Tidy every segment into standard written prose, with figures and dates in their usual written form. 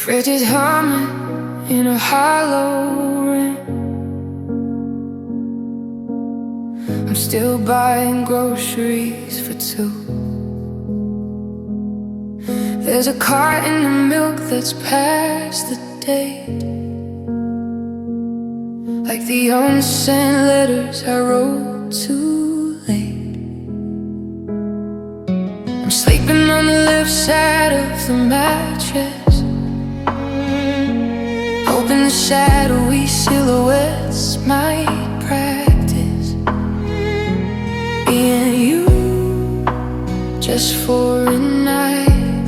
Frigid humming in a hollow ring. I'm still buying groceries for two. There's a carton of milk that's past the date, like the unsent letters I wrote too late. I'm sleeping on the left side of the mattress, hoping the shadowy silhouettes might practice being you just for a night,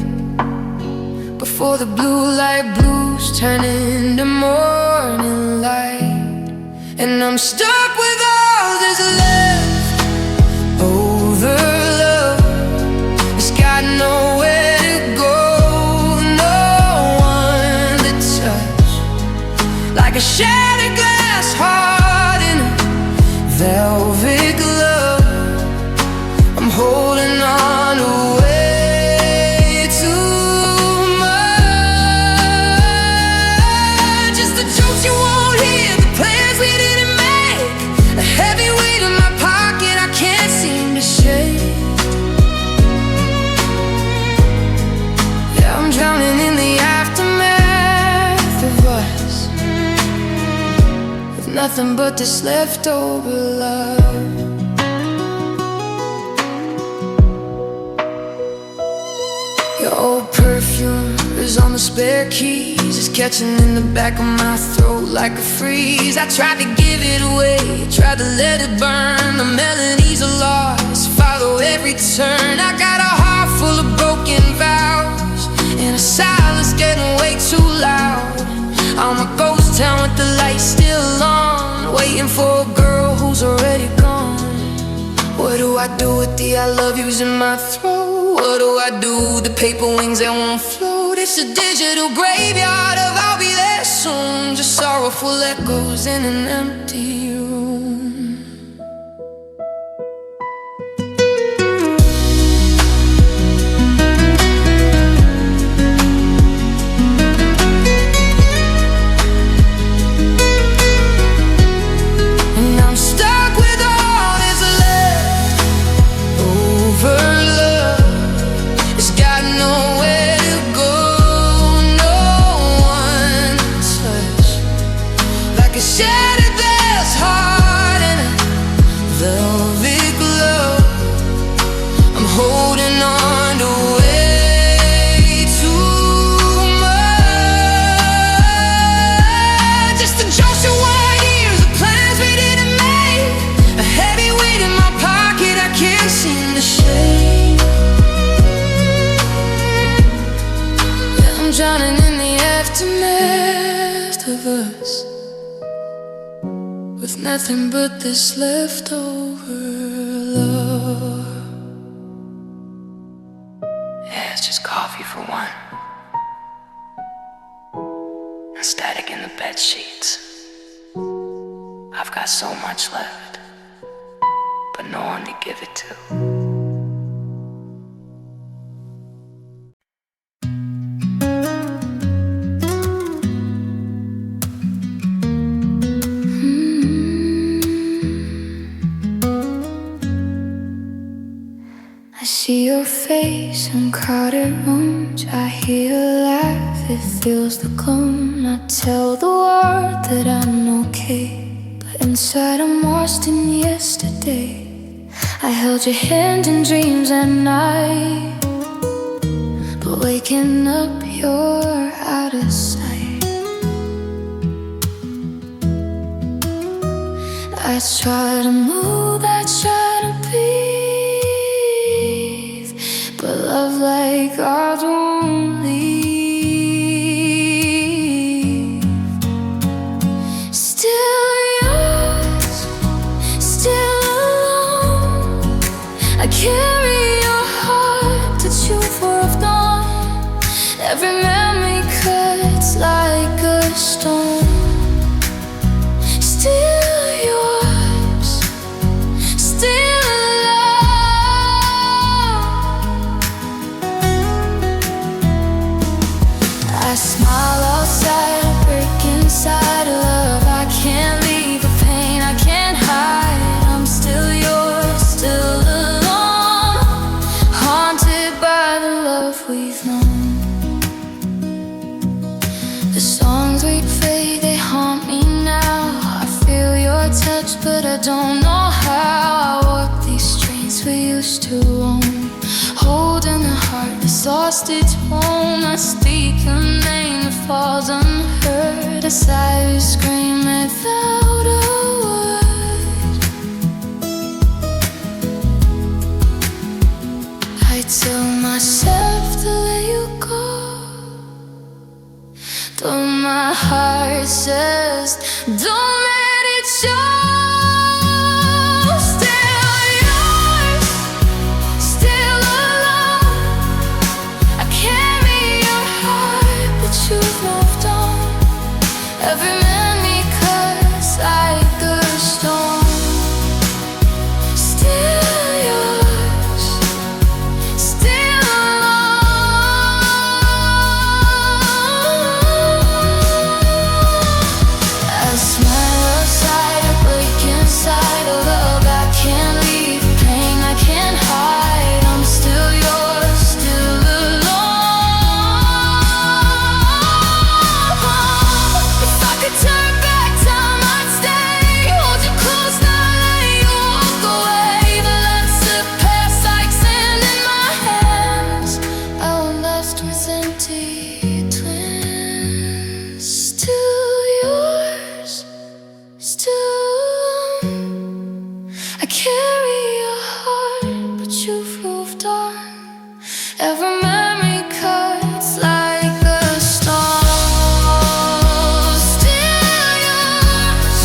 before the blue light blues turn into morning light. And I'm stuck with all that's left over love. It's got nowhere to go, no one to touch, like a shattered glass heart in a velvet glove. I'm holding on to way too much. Just the jokes you won't hear, the plans we didn't make, a heavy weight in my pocket I can't seem to shake. Yeah, I'm drowning in the aftermath of us, with nothing but this leftover love. Your old perfume is on the spare keys, it's catching in the back of my throat like a freeze. I tried to give it away, tried to let it burn. The melodies are lost, follow every turn. I got a heart full of broken vows, and a silence getting way too loud. I'm a ghost town with the lights still on, waiting for a girl who's already gone. What do I do with the I love yous in my throat? What do I do with the paper wings that won't float? It's a digital graveyard of I'll be there soon, just sorrowful echoes in an empty room. And I'm stuck with all that's left over love. It's got nowhere to go, no one to touch, like a shattered glass heart in a velvet glove. I'm holding on to way too much. Just the jokes you won't hear, the plans we didn't make, a heavy weight in my pocket I can't seem to shake. Yeah, I'm drowning in the aftermath of us, with nothing but this leftover love. Yeah, it's just coffee for one, and static in the bed sheets. I've got so much left, but no one to give it to. I see your face in crowded rooms, I hear you laugh, it fills the gloom. I tell the world that I'm okay, but inside I'm lost in yesterday. I held your hand in dreams at night, but waking up you're out of sight. I try to move, I try to breathe, but love like ours won't leave. Still yours, still alone. I carry your heart, touch you for a dawn. Every memory cuts like a stone. Still yours, still alone. I smile The songs we play, they haunt me now. I feel your touch, but I don't know how. I walk these streets we used to roam, holding a heart that's lost its home. I speak a name that falls unheard, a sigh we scream without a word. I tell myself to let you go, though my heart says don't let it show. Still yours, still alone. I carry your heart, but you've moved on. Every memory cuts like a stone. Still yours, still I smile outside, a break inside, a love I can't leave, pain I can't hide. I'm still yours, still alone. If I could turn back time, I'd stay, hold you close, not let you walk away. But let's slip past like sand in my hands. I'm left with empty twins. Still yours, still I carry your heart, but you've moved on. Every memory cuts like a stone. Still yours,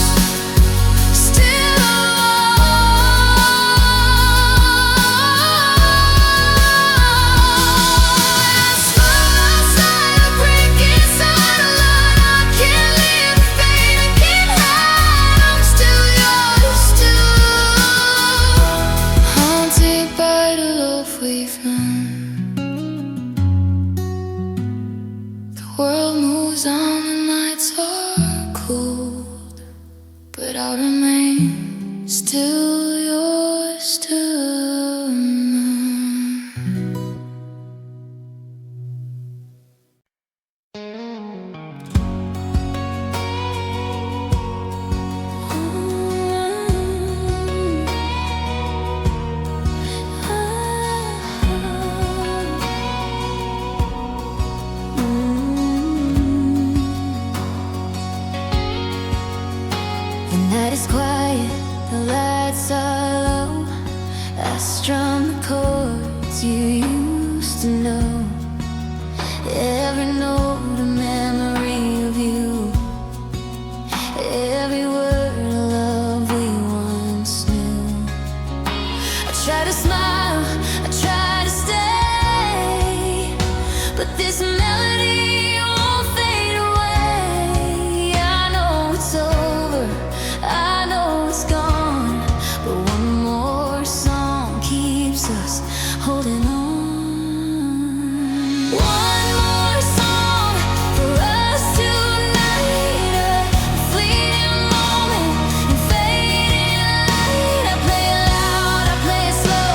still I smile outside, a break inside, a line I can't live, pain I can't hide. I'm still yours, still haunted by the love we've known. The world moves on, the nights are cold, but I'll remain still yours, still mine. The night is quiet, the lights are low. I strum the chords you used to know. Every note a memory of you, every word a love we once knew. I try to smile, I try to stay, but this melody won't fade away. I know it's over, I know it's gone, but one more song keeps us holding on. One more song for us tonight, a fleeting moment and fading light. I play it loud, I play it slow,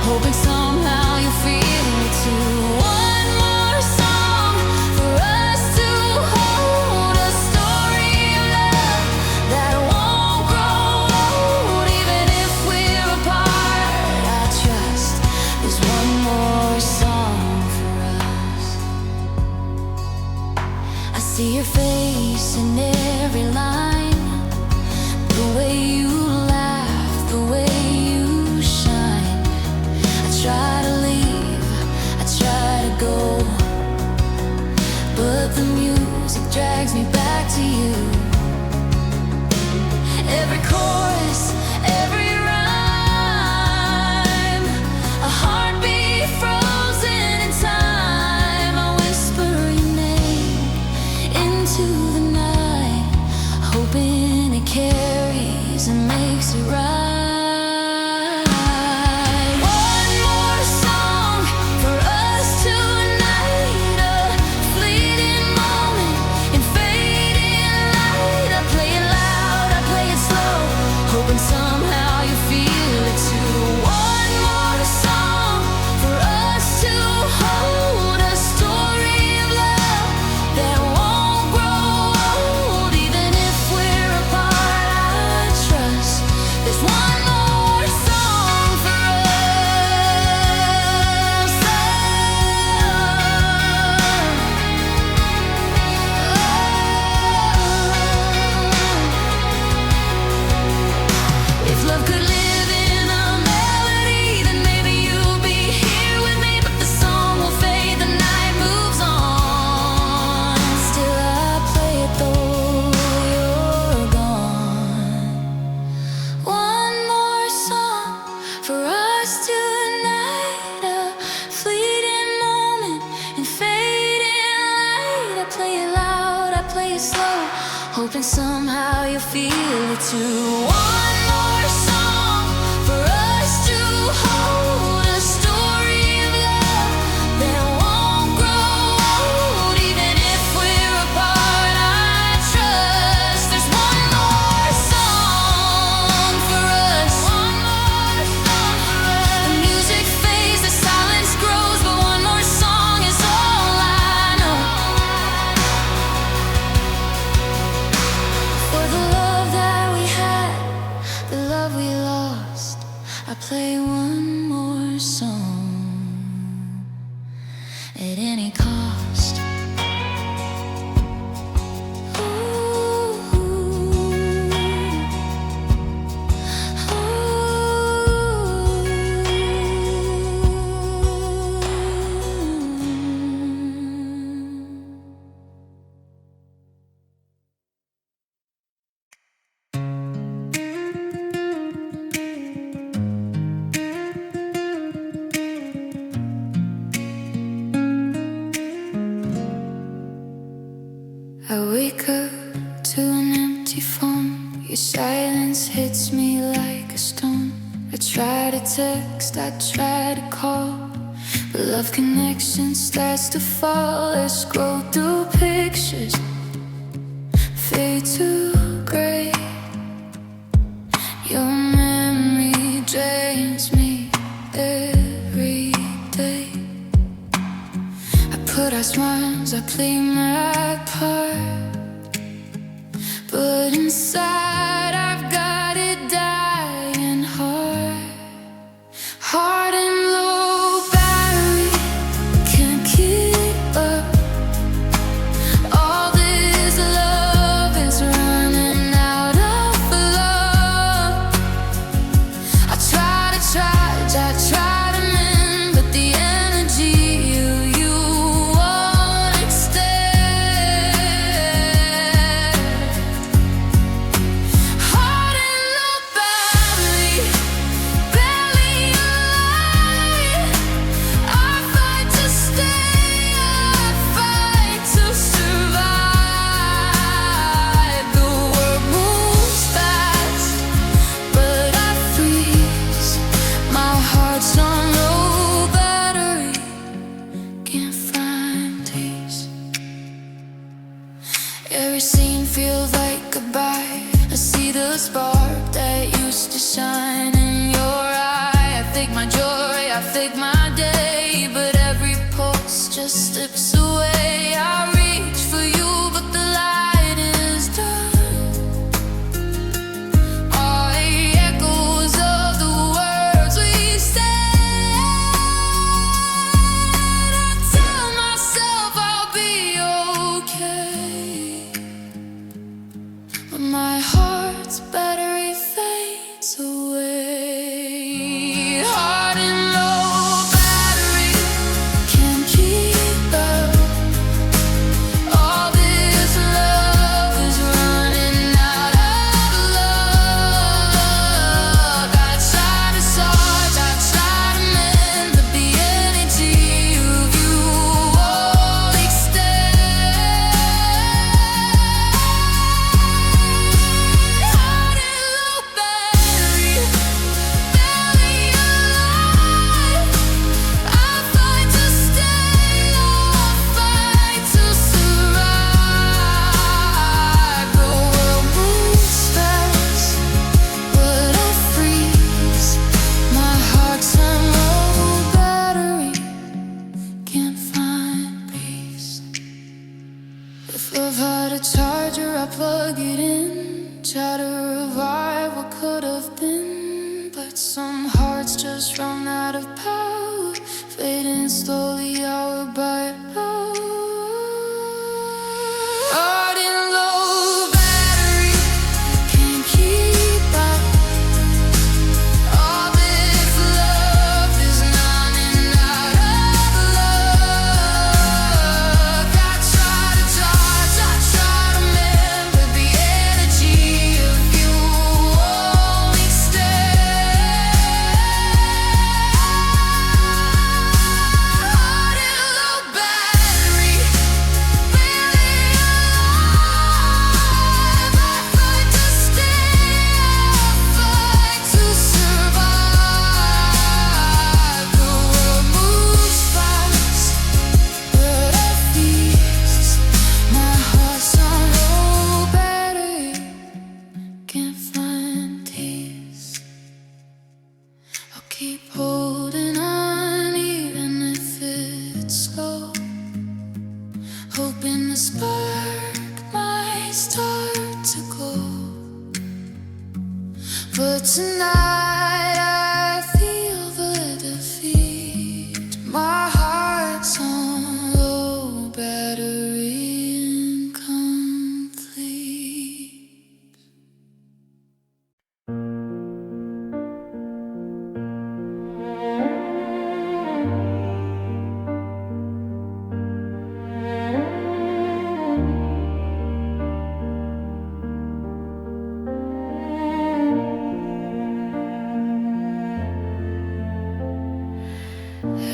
hoping somehow you feel it too. One more song for us to hold, a story of love that won't grow old. Even if we're apart, I trust there's one more song for us. I see your face in every line, the way you laugh, the way you shine. I try to leave, I try to go, but the music drags me back to you. Every chorus, every rhyme, a heartbeat frozen in time. I whisper your name into the night, hoping it carries and makes it right. One more song for us tonight, a fleeting moment and fading light. I play it loud, I play it slow, hoping some hoping somehow you'll feel it too. One more song for us to hold, a story of love that won't grow old, even if we're apart. I trust there's one more song for us. One more song for us. The music fades, the silence grows, but one more song is all I know. For the love that we had, the love we lost, I play one more song at any cost. I wake up to an empty phone. Your silence hits me like a stone. I try to text, I try to call, but love connection starts to fall. I scroll through pictures, fade to gray. Your memory drains me every day. I put out smiles, I play my part, but inside I've got it dying hard. Heart and low battery, can't keep up. All this love is running out of love. I try to charge, I try to mend, but the energy of you won't extend. Heart and low battery, barely alive. I fight to stay, I fight to survive. The world moves fast, but I freeze. My heart's on low battery, can't find peace. Every scene feels like goodbye. I see the spark that used to shine in your eye. I fake my joy, I fake my day, but every pulse just slips away. I reach for you, but the light is done. All the echoes of the words we said. I tell myself I'll be okay, but my heart's battery fades away. Heart and low battery, can't keep up. All this love is running out of love. I try to charge, I try to mend, but the energy of you won't extend. Heart and low battery, barely alive. I fight to stay, I fight to survive. The world moves fast, but I freeze. My heart's on low battery, can't find peace. If love had a charger, I plug it in. Try to revive what could have been, but some hearts just run out of power, fading slowly hour by hour. Heart and low battery, can't keep up. All this love is running out of love. I try to charge, I try to mend, but the energy of you won't extend. Heart and low battery. hoping the spark might start to glow. But tonight I feel the defeat. My heart's on low battery, incomplete.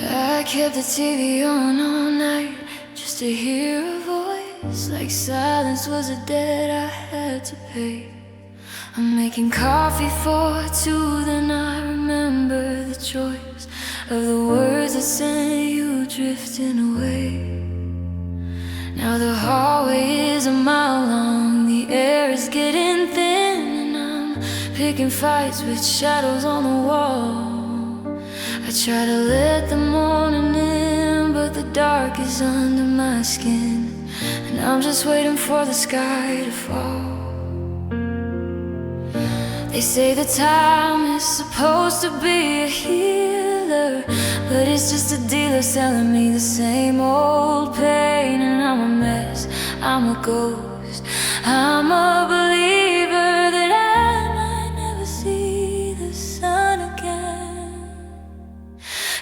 I kept the TV on all night just to hear a voice. Like silence was a debt I had to pay. I'm making coffee for two, then I remember the choice of the words that sent you drifting away. Now the hallway is a mile long, the air is getting thin, and I'm picking fights with shadows on the wall. I try to let the morning in, but the dark is under my skin, and I'm just waiting for the sky to fall. They say the time is supposed to be a healer, but it's just a dealer selling me the same old pain. And I'm a mess, I'm a ghost, I'm a believer that I might never see the sun again.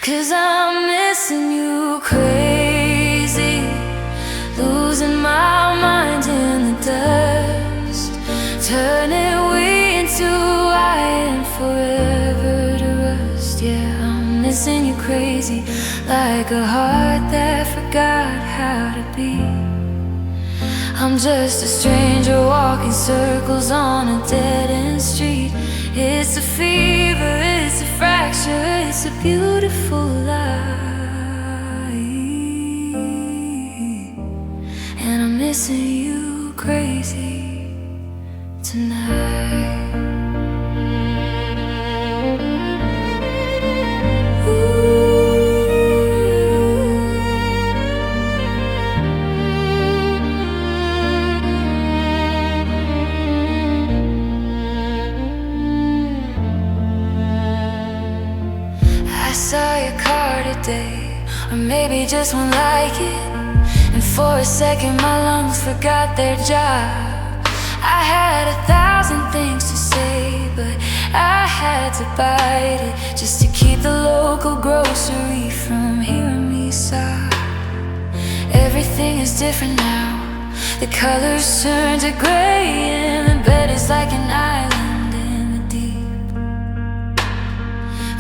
'Cause I'm missing you crazy, losing my mind in the dust, turning we into iron forever to rust. Yeah, I'm missing you crazy, like a heart that forgot how to beat. I'm just a stranger walking circles on a dead-end street. It's a fever, it's a fracture, it's a beautiful lie. And I'm missing you crazy tonight. I saw your car today, or maybe just one like it, and for a second my lungs forgot their job. I had 1,000 things to say, but I had to bite it just to keep the local grocery from hearing me sob. Everything is different now, the colors turn to gray, and the bed is like an island in the deep.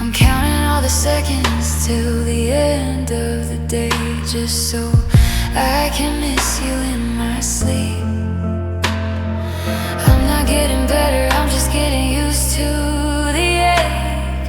I'm counting all the seconds till the end of the day, just so I can miss you in my sleep. I'm not getting better, I'm just getting used to the ache.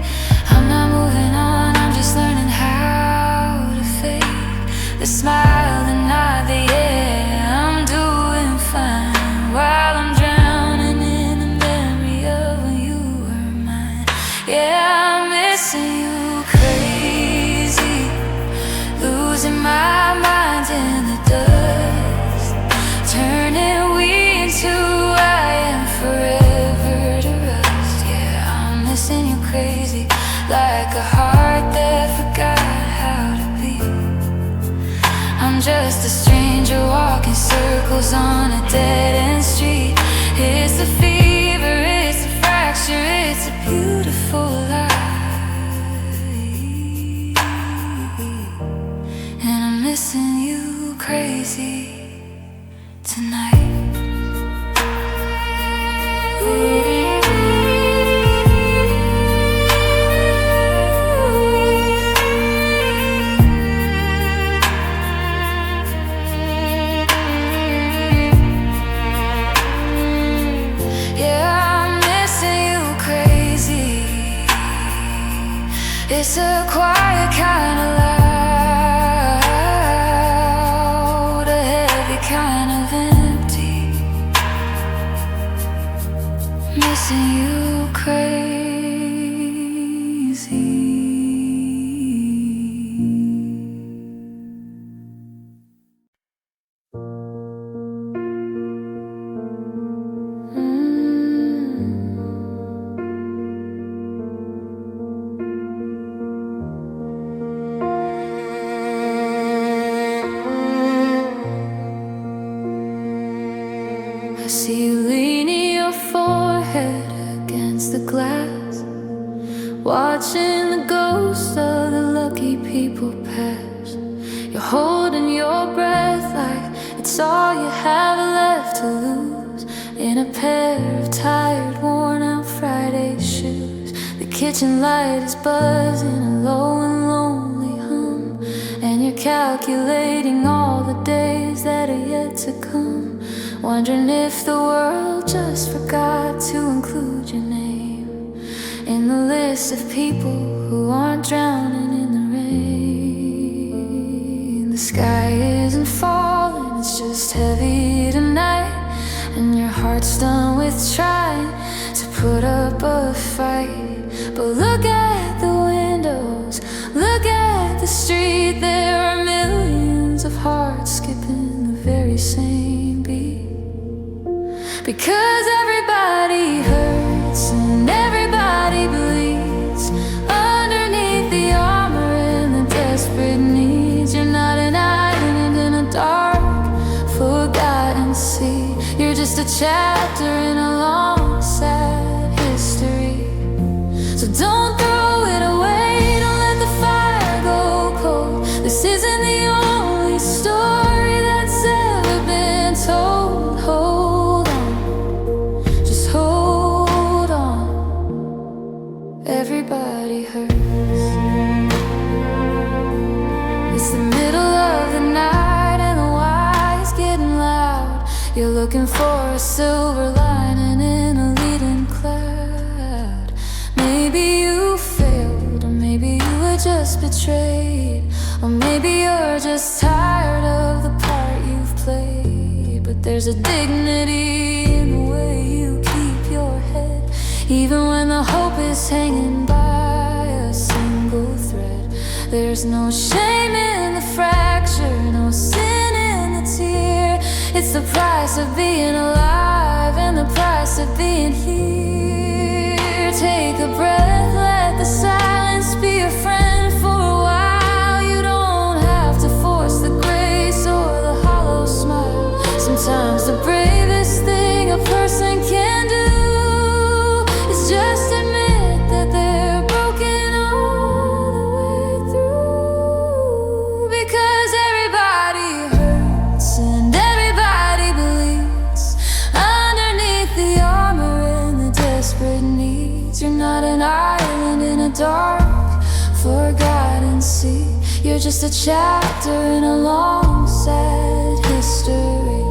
I'm not moving on, I'm just learning how to fake the smile, the nod, the yeah, I'm doing fine, while I'm drowning in the memory of when you were mine. Yeah, I'm missing you crazy, losing my mind in the dust, turning we into forever to rust. Yeah, I'm missing you crazy, like a heart that forgot how to beat. I'm just a stranger walking circles on a dead-end street. It's the fever, it's the fracture, it's a beautiful lie. And I'm missing you crazy tonight. It's a quiet kind of loud, a heavy kind of empty. Missing you crazy. see you leaning your forehead against the glass, watching the ghosts of the lucky people pass. You're holding your breath like it's all you have left to lose, in a pair of tired, worn-out Friday shoes. The kitchen light is buzzing, a low and lonely hum, and you're calculating all the days that are yet to come, wondering if the world just forgot to include your name in the list of people who aren't drowning in the rain. The sky isn't falling, it's just heavy tonight, and your heart's done with trying to put up a fight. But look at the windows, look at the street. There are millions of hearts skipping the very same beat, because everybody hurts and everybody bleeds underneath the armor and the desperate needs. You're not an island in a dark, forgotten sea. You're just a chapter in a long, sad history. So don't throw it away, don't let the fire go cold. This isn't the only story that's ever been told. Hold on, just hold on. Everybody hurts. It's the middle of the night and the wire's getting loud. You're looking for a silver lining in a leading cloud. Maybe you failed, or maybe you were just betrayed, or maybe you're just tired of the part you've played. But there's a dignity in the way you keep your head, even when the hope is hanging by a single thread. There's no shame in the fracture, no sin in the tear. It's the price of being alive and the price of being here. Take a breath, let the silence be your friend for a while. You don't have to force the grace or the hollow smile. Sometimes the bravest thing a person can do is just admit that they're broken all the way through. Because everybody hurts and everybody bleeds underneath the armor and the desperate needs. You're not an island in a dark, forgotten sea. You're just a chapter in a long, sad history.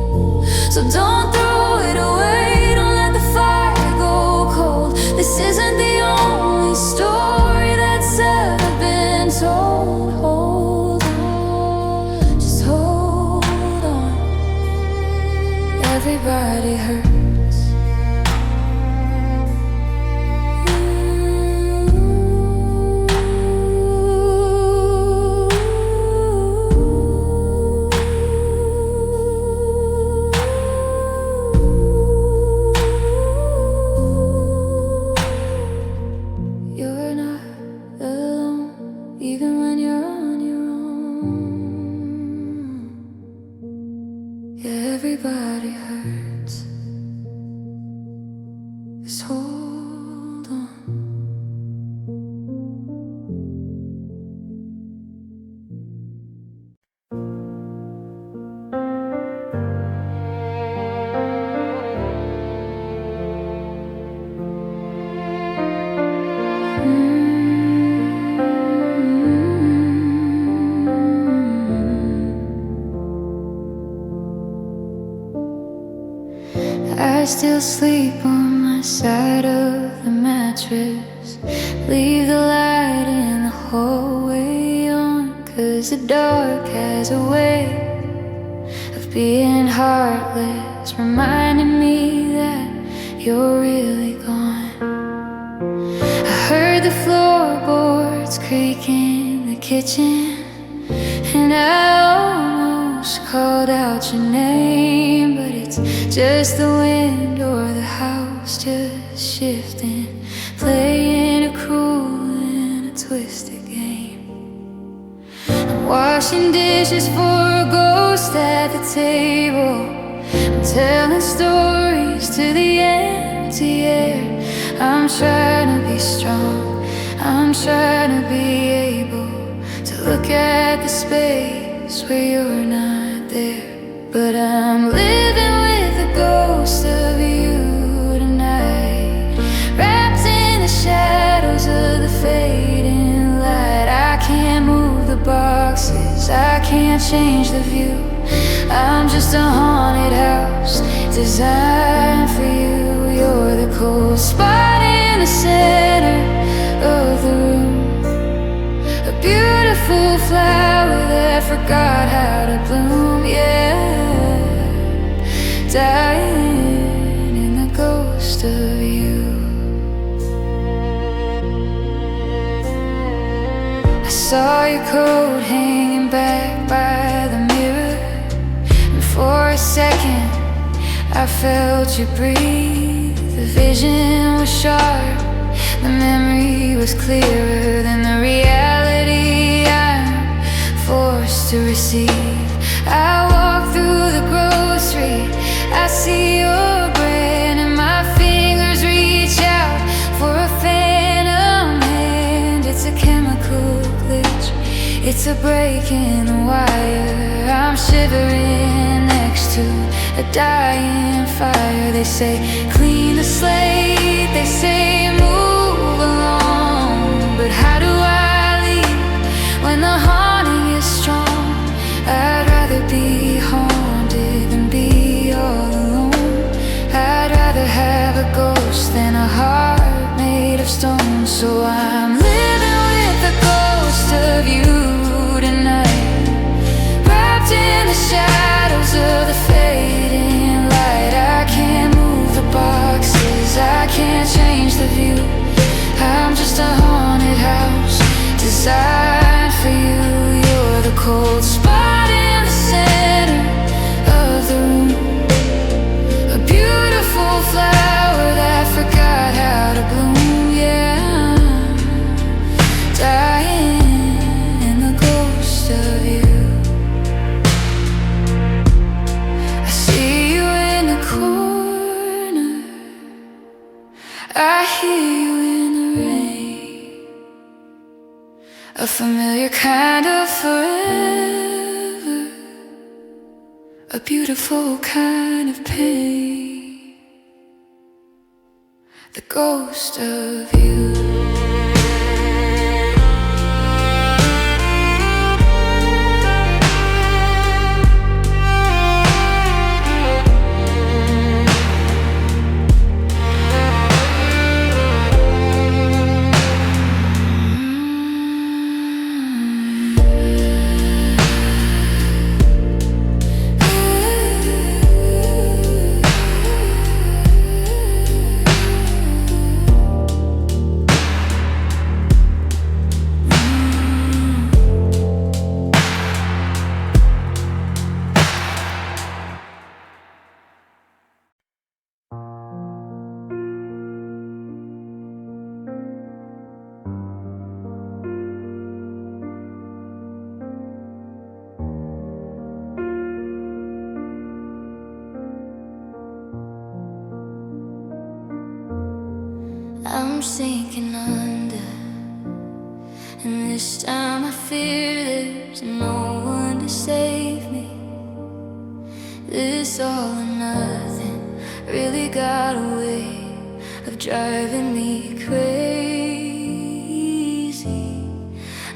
So don't throw it away, don't let the fire go cold. This isn't the only story that's ever been told. Hold on, just hold on. Everybody hurts. You're not alone, even when you're on your own. Yeah, everybody hurts. Just hold on. I still sleep on my side of the mattress. Leave the light in the hallway on, 'cause the dark has a way of being heartless, reminding me that you're really gone. I heard the floorboards creak in the kitchen, and I almost called out your name, but it's just the wind or the house just shifting, playing a cruel and a twisted game. I'm washing dishes for a ghost at the table. I'm telling stories to the empty air. I'm trying to be strong, I'm trying to be able to look at the space where you're not there. But I'm living with the ghost of you tonight, wrapped in the shadows of the fading light. I can't move the boxes, I can't change the view. I'm just a haunted house designed for you. You're the cold spot in the center of the room, a beautiful flower that forgot how to bloom. Yeah, dying in the ghost of you. I saw your coat hanging back by the mirror, and for a second I felt you breathe. The vision was sharp, the memory was clearer than the reality I'm forced to receive. I walk through the grocery, I see your brand, and my fingers reach out for a phantom hand. It's a chemical glitch, it's a break in the wire. I'm shivering next to a dying fire. They say clean the slate, they say move along, but how do I leave when the haunting is strong? I'd rather be haunted than be all alone. I'd rather have a ghost than a heart made of stone. So I'm living with the ghost of you tonight, wrapped in the shadows of the fading light. I can't move the boxes, I can't change the view. I'm just a haunted house designed for you. You're the cold spot in the center of the room, a beautiful flower that forgot how to bloom. Yeah, dying in the ghost of you. I see you in the corner, I hear you in the rain, a familiar kind of forever, a beautiful kind of pain, the ghost of you. I'm sinking under, and this time I fear there's no one to save me. This all or nothing really got a way of driving me crazy.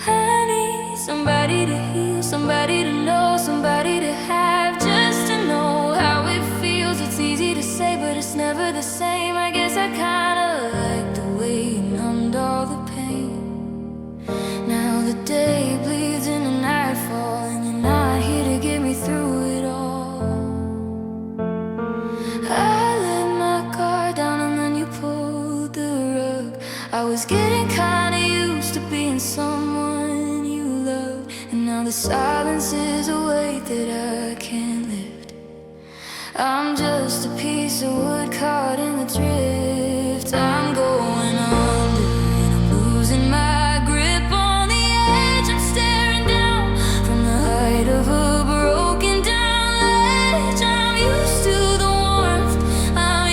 I need somebody to heal, somebody to know, somebody to have, just to know how it feels. It's easy to say, but it's never the same. I guess I kinda like the way you numbed all the pain. Now the day bleeds into nightfall, and you're not here to get me through it all. I let my guard down and then you pulled the rug. I was getting kinda used to being someone you loved, and now the silence is a weight that I can't lift. I'm just a piece of wood caught in the drift. I'm going under and I'm losing my grip on the edge. I'm staring down from the height of a broken down ledge. I'm used to the warmth, I'm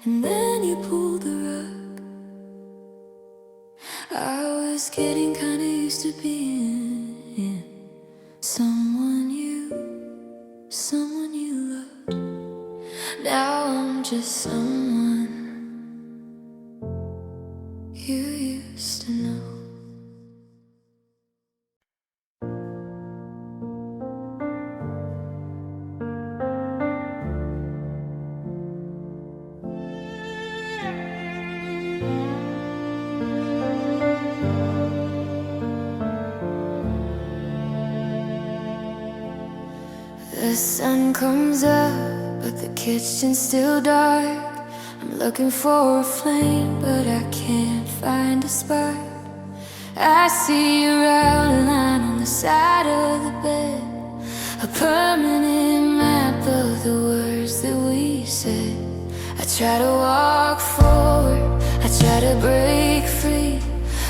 and then you pulled the rug. I was getting kinda used to being someone you loved. Now I'm just someone you used to know. The sun comes up, but the kitchen's still dark. I'm looking for a flame, but I can't find a spark. I see your outline on the side of the bed, a permanent map of the words that we said. I try to walk forward, I try to break free,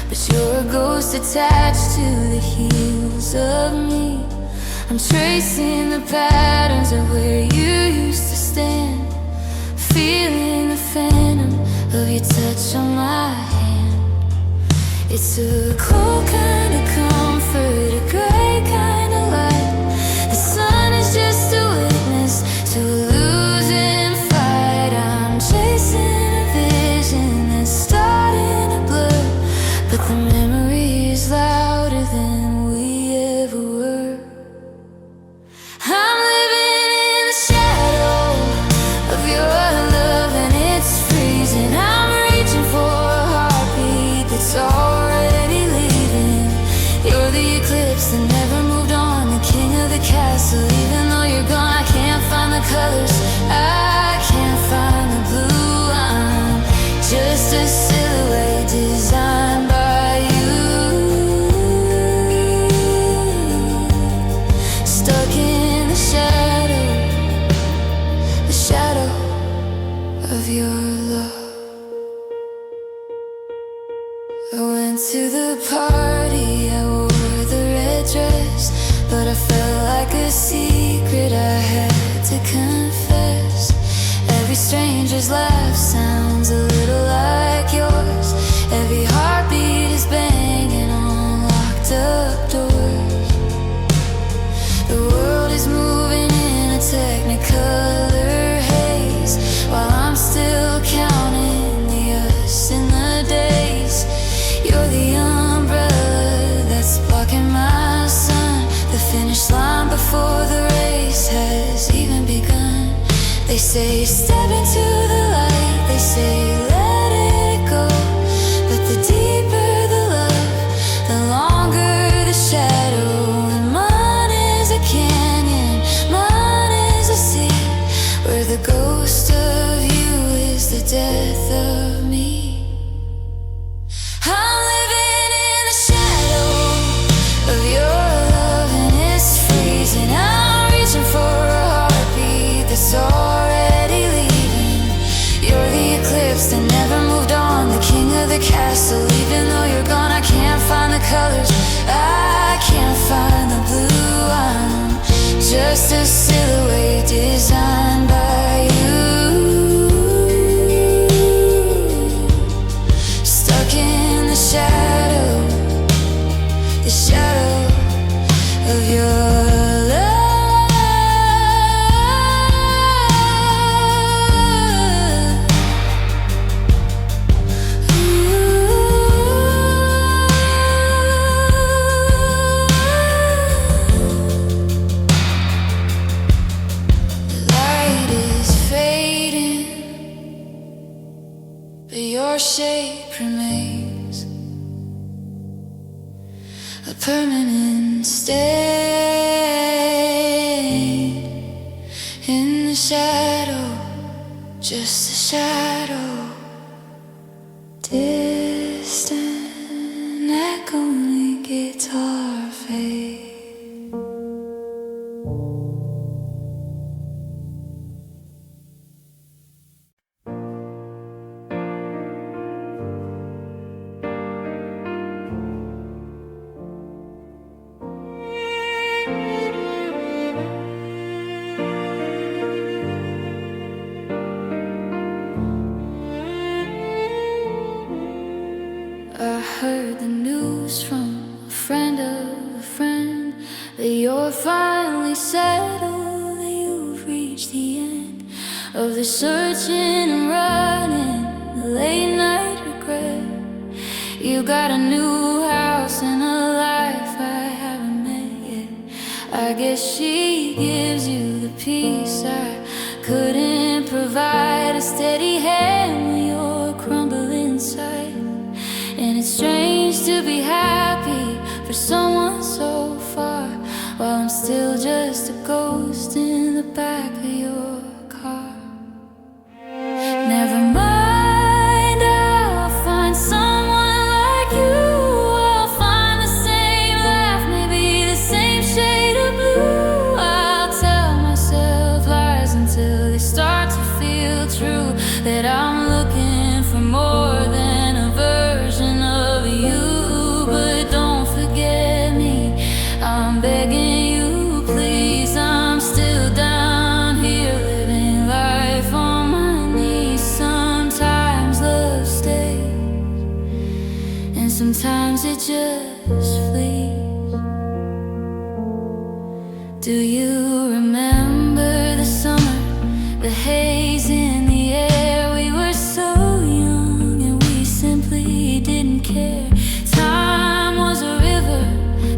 but you're a ghost attached to the heels of me. I'm tracing the patterns of where you used to stand, feeling the phantom of your touch on my hand. It's a cold kind of comfort, a gray kind of light. The sun is just a witness to a losing fight. I'm chasing a vision that's starting to blur, but the memory is louder than we ever were. I'm living in the shadow of your love and it's freezing. I'm reaching for a heartbeat that's already leaving. You're the eclipse that never moved on, the king of the castle. Even though you're gone, I can't find the colors, I can't find the blue. I'm just a silhouette designed by you, stuck in the shadow of your love. I went to the party, I wore the red dress, but I felt like a secret I had to confess. Every stranger's laugh sounds a little like yours. Every heartbeat is banging on locked up doors. The world is moving in a technicolor haze, while I'm still counting the us in the days. You're the umbrella that's blocking my sun, the finish line before the race has even begun. They say step into the light, they say let it go, but the deeper the love, the longer the shadow. And mine is a canyon, mine is a sea, where the ghost of you is the death of me. I'm living in the shadow of your love and it's freezing. I'm reaching for a heartbeat that's already leaving. You're the eclipse that never moved on, the king of the castle. Even though you're gone, I can't find the colors, I can't find the blue. I'm just a silhouette designed by you, stuck in the shadow of your love. The light is fading, but your shape remains a permanent stain in the shadow, just a shadow, distant echoing guitar fade. of the searching and running, the late night regret. You got a new house and a life I haven't met yet. I guess she gives you the peace I couldn't provide, a steady hand when you're crumbling inside. And it's strange to be happy for someone so far, while I'm still just a ghost in the back of your car. Never mind, I'll find someone like you. I'll find the same laugh, maybe the same shade of blue. I'll tell myself lies until they start to feel true, that I'm looking for more than a version of you. But don't forget me, I'm begging you, please. I'm still down here living life on my knees. Sometimes love stays, and sometimes it just flees. Do you remember the summer, the haze in the air? We were so young and we simply didn't care. Time was a river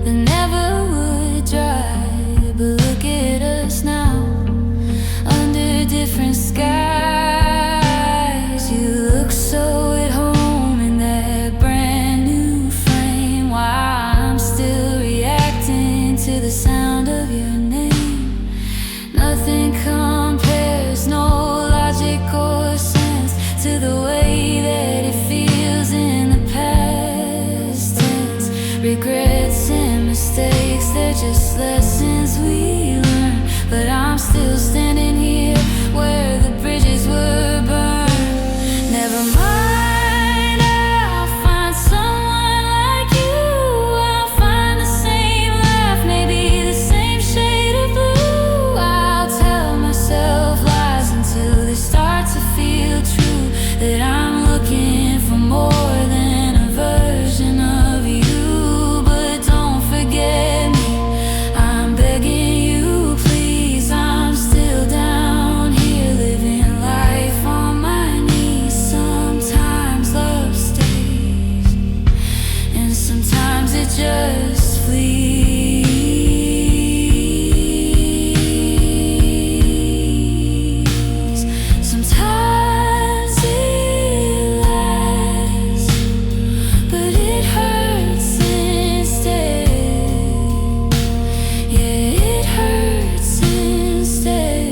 that never would dry. But look at us now, under different skies. You look so at home in that brand new frame, while I'm still reacting to the sound of your name. Nothing compares, no logic or sense, to the way that it feels in the past tense. Regrets and mistakes, they're just lessons we learn. But I'm still standing here where the bridges were burned. Never mind, I'll find someone like you. I'll find the same laugh, maybe the same shade of blue. I'll tell myself lies until they start to feel true, that I'm looking for more than a version of you. But don't forget me, I'm begging you, please. I'm still down here living life on my knees. Sometimes love stays, and sometimes it just flees. Sometimes it lasts, but it hurts instead. Yeah, it hurts instead.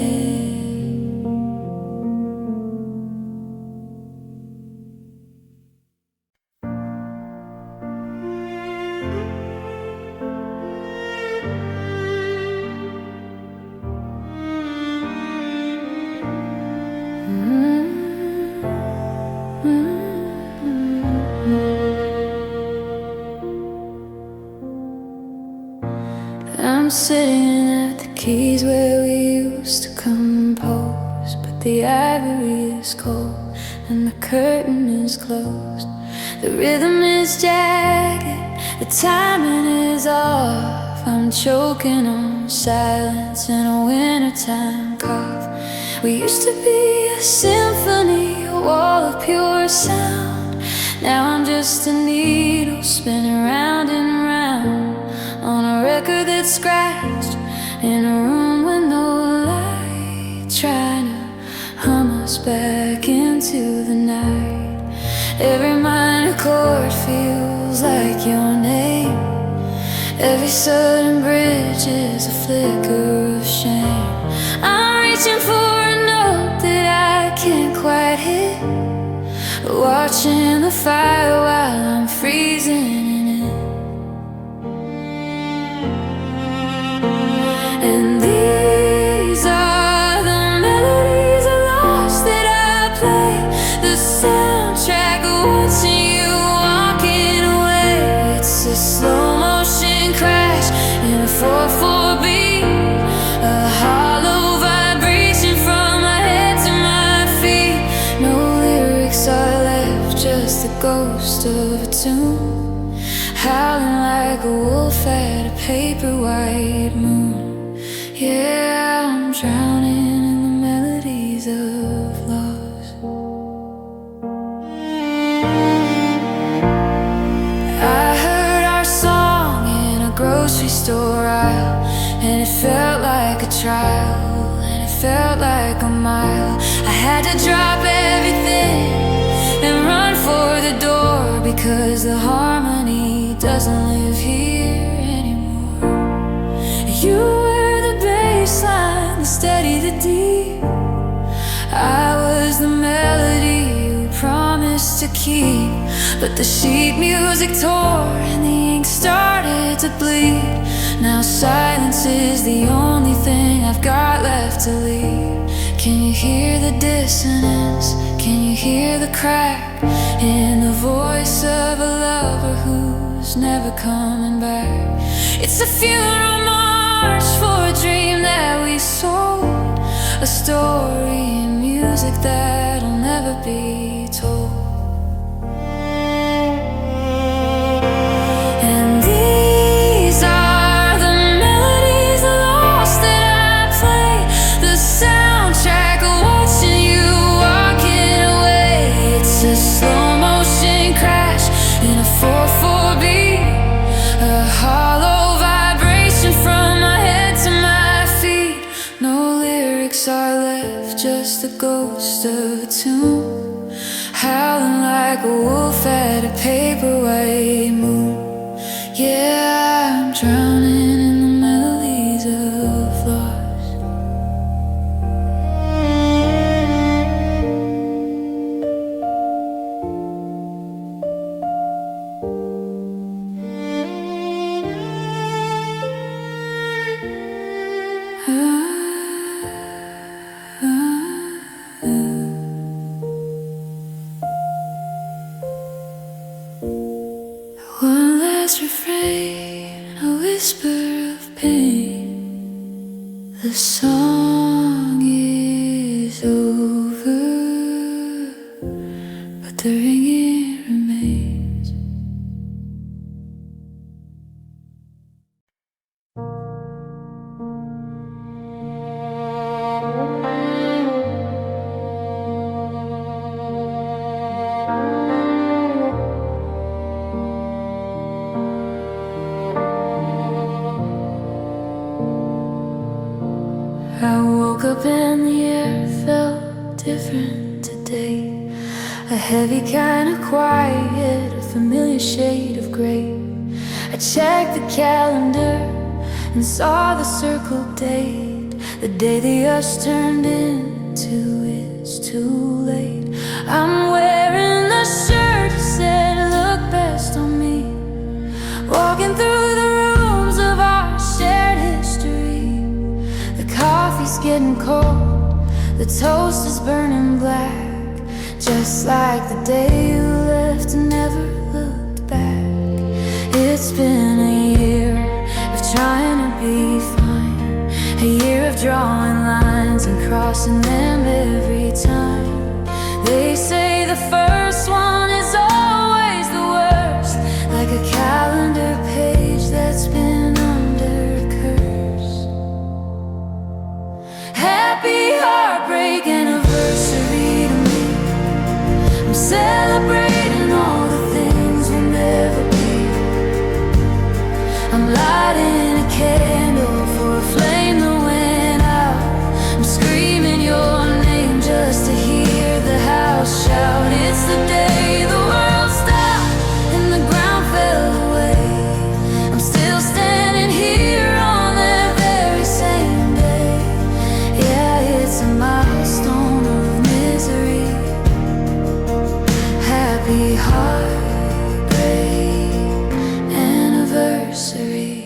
I'm sitting at the keys where we used to compose, but the ivory is cold and the curtain is closed. The rhythm is jagged, the timing is off. I'm choking on silence in a wintertime cough. We used to be a symphony, a wall of pure sound. Now I'm just a needle spinning round and round on a record that's scratched in a room with no light, trying to hum us back into the night. Every minor chord feels like your name. Every sudden bridge is a flicker of shame. I'm reaching for a note that I can't quite hit, watching the fire while I'm freezing in it. And these are the melodies I lost that I play, the soundtrack of watching you walking away. It's a slow motion crash in a 4/4 beat, a hollow vibration from my head to my feet. No lyrics are left, just the ghost of a tune, howling like a wolf at a paper white moon. Yeah, I'm drowning in the melodies of had to drop everything and run for the door, because the harmony doesn't live here anymore. You were the baseline, the steady, the deep. I was the melody you promised to keep. But the sheet music tore and the ink started to bleed. Now silence is the only thing I've got left to leave. Can you hear the dissonance? Can you hear the crack in the voice of a lover who's never coming back? It's a funeral march for a dream that we sold, a story in music that'll never be told. And these are the melodies lost that I play, the soundtrack of watching you walking away. It's a slow motion crash in a 4/4 beat, a hollow vibration from my head to my feet. No lyrics are left, just the ghost of a tune, howling like a wolf at a paper white moon. Yeah, I'm drowning in the melodies of loss. One last refrain, a whisper of pain. The song is over, but the ringing remains. I woke up and the air felt different today. A heavy kind of quiet, a familiar shade of gray. I checked the calendar and saw the circled date, the day the us turned into it's too late. I'm wearing the shirt you said looked best on me, walking through the rooms of our shared history. The coffee's getting cold, the toast is burning black, just like the day you left and never looked back. It's been a year of trying to be fine, a year of drawing lines and crossing them every time. They say the first one is always the worst, like a calendar page that's been under a curse. Happy heartbreak anniversary to me. I'm celebrating all the things we'll never be. I'm lighting a candle for a flame that went out. I'm screaming your name just to hear the house shout. It's the day the world stopped and the ground fell away. I'm still standing here on that very same day. Yeah, it's a milestone of misery. Happy heartbreak anniversary.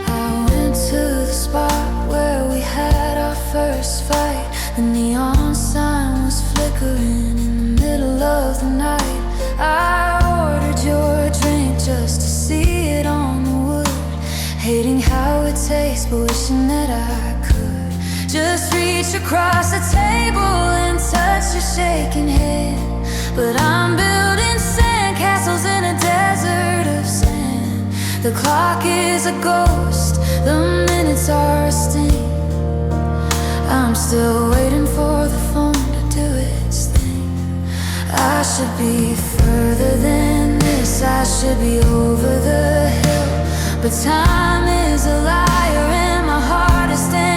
I went to the spot where we had our first fight. The neon sign was flickering in the middle of the night. I ordered your drink just to see it on the wood, hating how it tastes, but wishing that I could just reach across the table and touch your shaking hand. But I'm building sandcastles in a desert of sand. The clock is a ghost, the minutes are a sting. I'm still waiting for the phone to do its thing. I should be further than this, I should be over the hill. But time is a liar and my heart is standing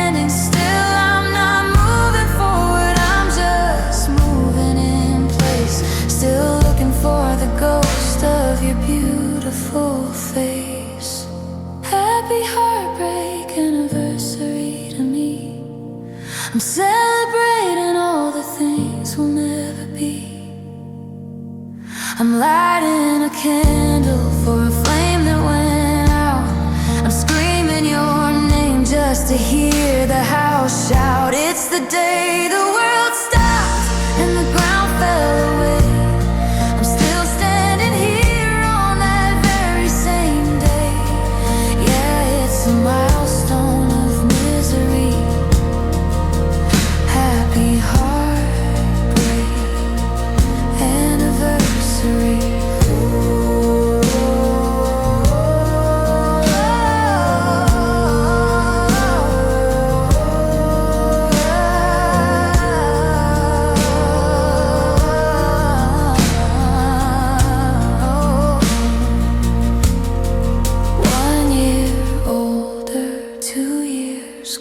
I'm celebrating all the things we'll never be. I'm lighting a candle for a flame that went out. I'm screaming your name just to hear the house shout. It's the day the world stopped and the ground fell away. I'm still standing here on that very same day. Yeah, it's a milestone of misery. Happy heartbreak anniversary.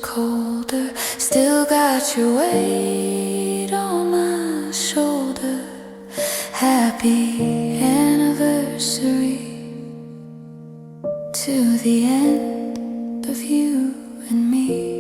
Colder, still got your weight on my shoulder. Happy anniversary to the end of you and me.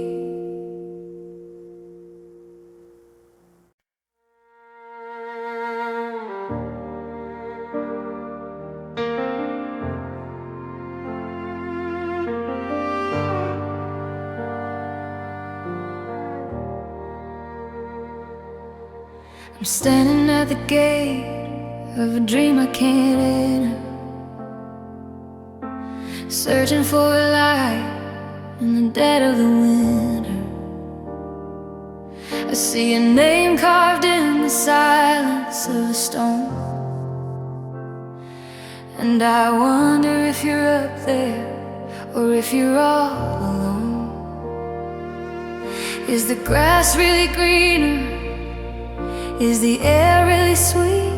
I'm standing at the gate of a dream I can't enter, searching for a light in the dead of the winter. I see a name carved in the silence of a stone, and I wonder if you're up there or if you're all alone. Is the grass really greener? Is the air really sweet?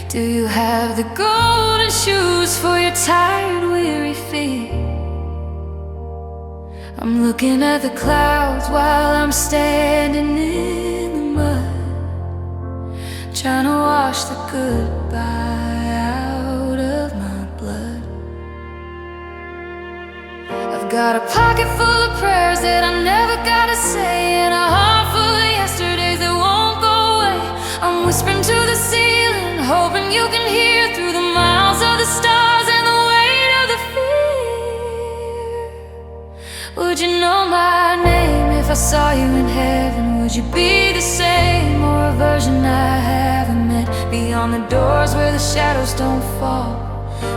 Do you have the golden shoes for your tired, weary feet? I'm looking at the clouds while I'm standing in the mud, trying to wash the goodbye out of my blood. I've got a pocket full of prayers that I never gotta say, and a heart full of yesterdays that won't go. I'm whispering to the ceiling, hoping you can hear through the miles of the stars and the weight of the fear. Would you know my name if I saw you in heaven? Would you be the same or a version I haven't met? Beyond the doors where the shadows don't fall,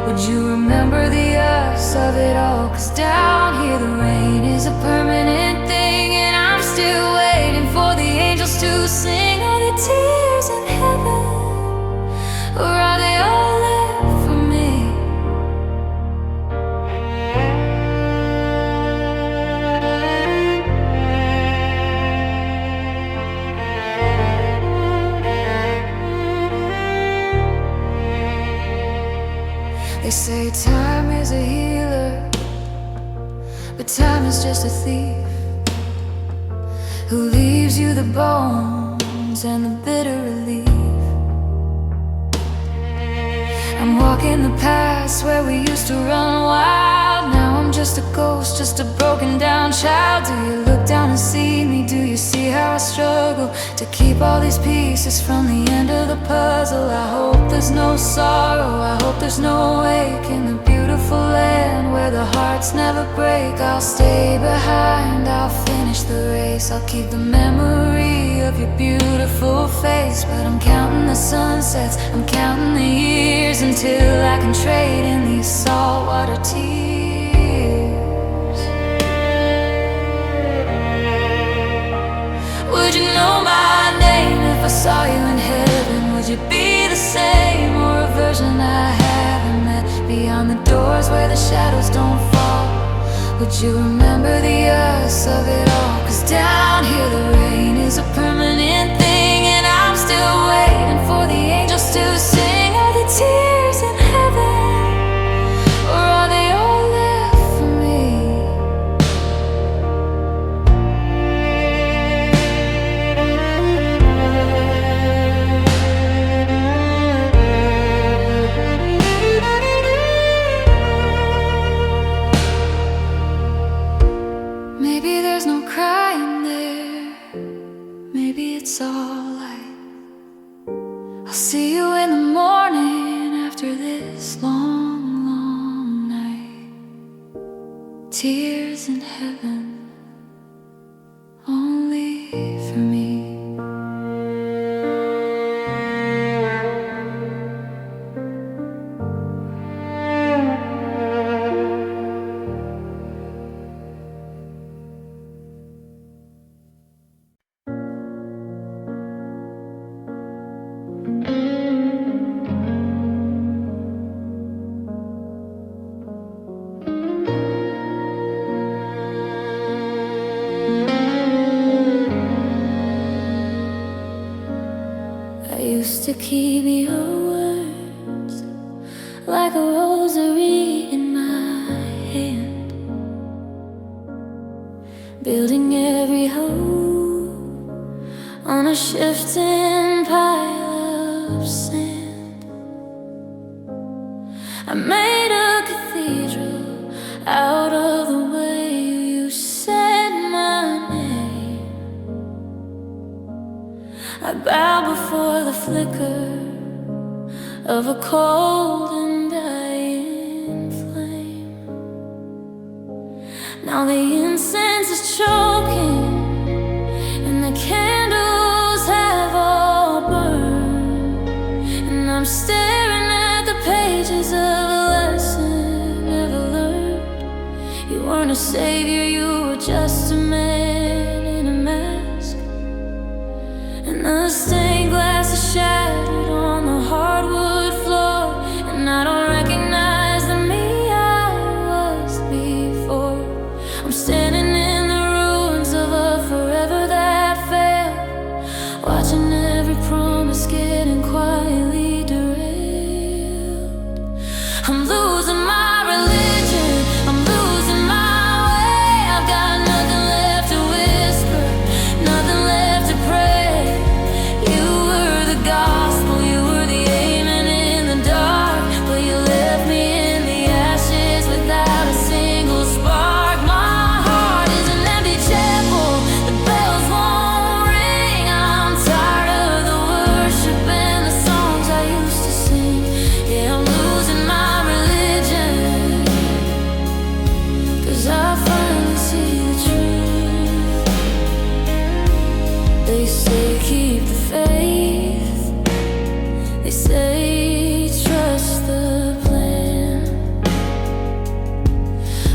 would you remember the us of it all? 'Cause down here the rain is a permanent thing, and I'm still waiting for the angels to sing. Are the tears in heaven, or are they all left for me? They say time is a healer, but time is just a thief who leaves you the bones and the bitter relief. I'm walking the paths where we used to run wild. Now I'm just a ghost, just a broken down child. Do you look down and see me? Do you see how I struggle to keep all these pieces from the end of the puzzle? I hope there's no sorrow, I hope there's no ache in the beautiful land where the hearts never break. I'll stay behind, I'll finish the race. I'll keep the memory of your beautiful face. But I'm counting the sunsets, I'm counting the years until I can trade in these saltwater tears. Would you know my name if I saw you in heaven? Would you be the same or a version I haven't met? Beyond the doors where the shadows don't fall, would you remember the us of it all? 'Cause down here the rain is a permanent thing, and I'm still waiting for the angels to sing. Are the tears in heaven, or are they all left for me? Maybe there's no to keep your words like a rosary in my hand, building every hope on a shifting pile of sand. I made a cathedral out of the way you said my name. I bow before the flicker of a cold and dying flame. Now the incense is choking and the candles have all burned, and I'm staring at the pages of a lesson never learned. You weren't a savior, you were just a man in a mask, and the stained glass is shattered on the hardwood floor, and I don't recognize the me I was before. I'm standing in the ruins of a forever that failed, watching every promise getting quietly derailed. I'm losing my religion, I'm losing my way. I've got nothing left to whisper, nothing left to pray. You were the gospel, you were the amen in the dark, but you left me in the ashes without a single spark. My heart is an empty chapel, the bells won't ring. I'm tired of the worship and the songs I used to sing. Yeah, I'm losing my religion, 'cause I finally see the truth. They say keep the faith, they say trust the plan,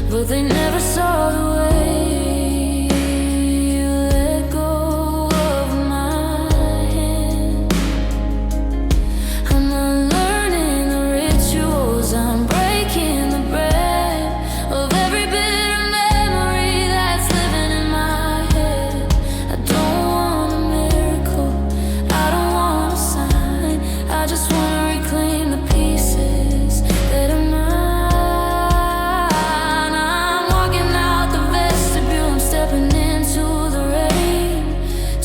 but they never saw the way you let go of my hand. I'm unlearning the rituals, I'm breaking the bread of every bitter memory that's living in my head. I don't want a miracle, I don't want a sign, I just want to reclaim the pieces that are mine. I'm walking out the vestibule, I'm stepping into the rain,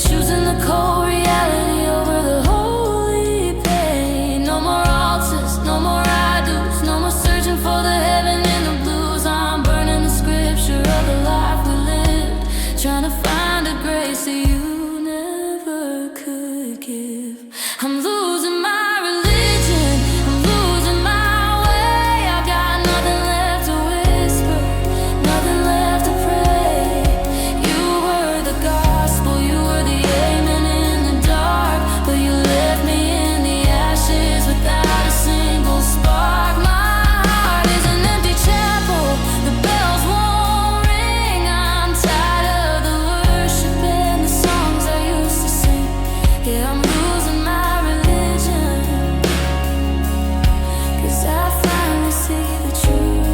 choosing the cold reality over the holy pain. No more altars, no more idols, no more searching for the heaven in the blues. I'm burning the scripture of the life we lived, trying to find a grace that you never could give. I'm losing my religion, I'm losing my way. I've got nothing left to whisper, nothing left to pray. You were the gospel, you were the amen in the dark, but you left me in the ashes without a single spark. My heart is an empty chapel, the bells won't ring. I'm tired of the worship and the songs I used to sing. Yeah, I'm losing my religion, 'cause I finally see the truth.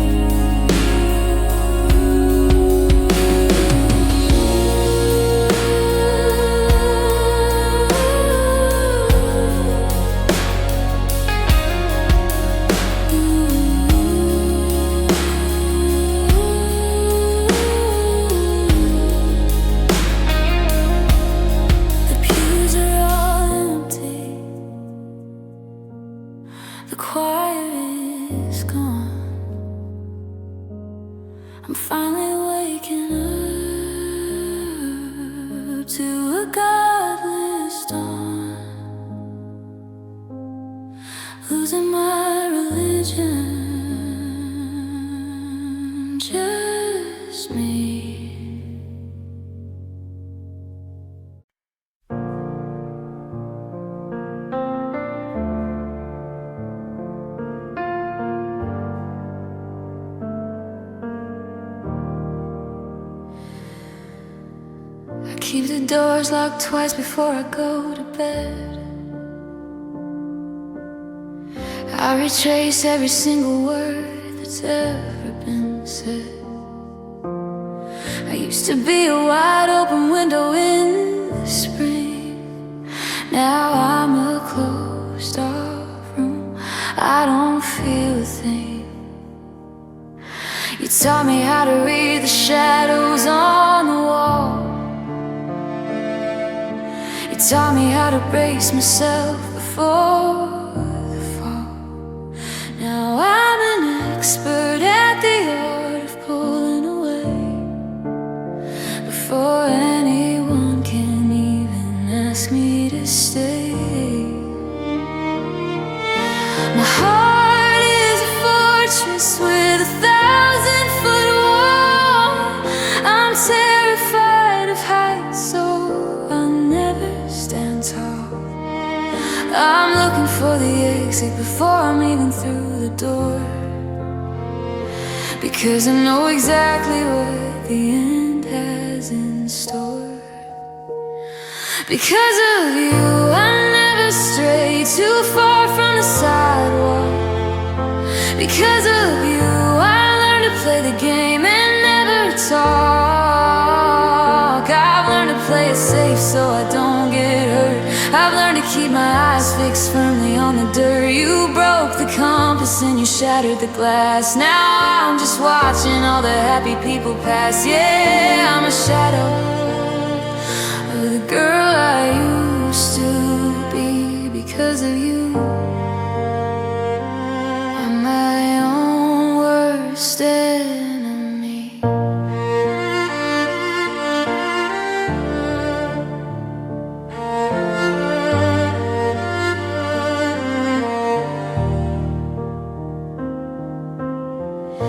The pews are all empty, the choir is gone. I'm finally waking up to a godless dawn, losing my religion, just me. I keep the doors locked twice before I go to bed. I retrace every single word that's ever been said. I used to be a wide open window in the spring. Now I'm a closed taught me how to read the shadows on the wall. You taught me how to brace myself before the fall. Now I'm an expert at the art of pulling away before anyone can even ask me to stay. My heart is a fortress with 1,000-foot wall. I'm terrified of heights, so I'll never stand tall. I'm looking for the exit before I'm even through the door, because I know exactly what the end has in store. Because of you, I never stray too far from the sidewalk. Because of you, I learned to play the game and never talk. I've learned to play it safe so I don't get hurt. I've learned to keep my eyes fixed firmly on the dirt. You broke the compass and you shattered the glass. Now I'm just watching all the happy people pass. Yeah, I'm a shadow of the girl I used to be. Because of you, I'm my own worst enemy.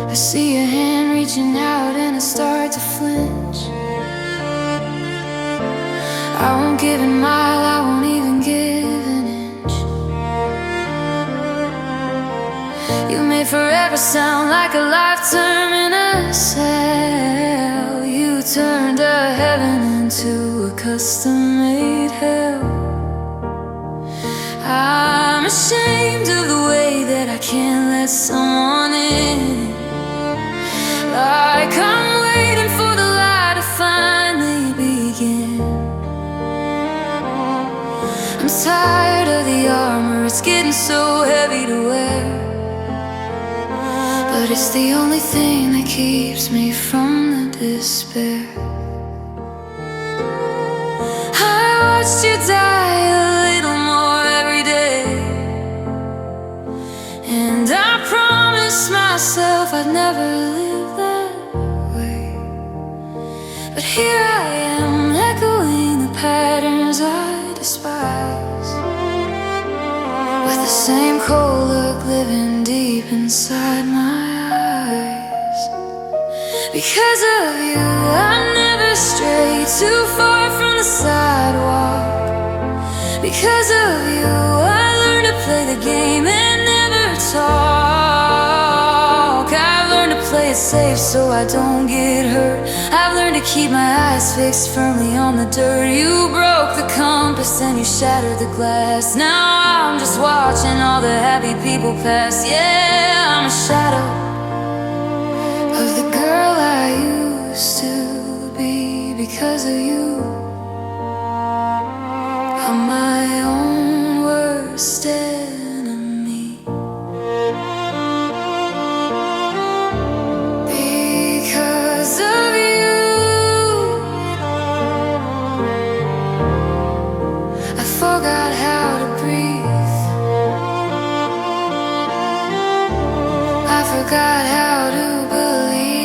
I see your hand reaching out and I start to flinch. I won't give a mile, I won't even give an inch. You made forever sound like a lifetime in a cell. You turned a heaven into a custom-made hell. I'm ashamed of the way that I can't let someone in. Like I'm waiting for the light to finally begin. I'm tired of the armor, it's getting so heavy to wear, but it's the only thing that keeps me from the despair. I watched you die a little more every day, and I promised myself I'd never live that way. But here I am, echoing the patterns I despise, with the same cold look living deep inside my eyes. Because of you, I never stray too far from the sidewalk. Because of you, I learned to play the game and never talk. I've learned to play it safe so I don't get hurt. I've learned to keep my eyes fixed firmly on the dirt. You broke the compass and you shattered the glass. Now I'm just watching all the happy people pass. Yeah, I'm a shadow of the girl I used to be. Because of you, I'm my own worst enemy. Because of you, I forgot how to breathe. I forgot how to believe.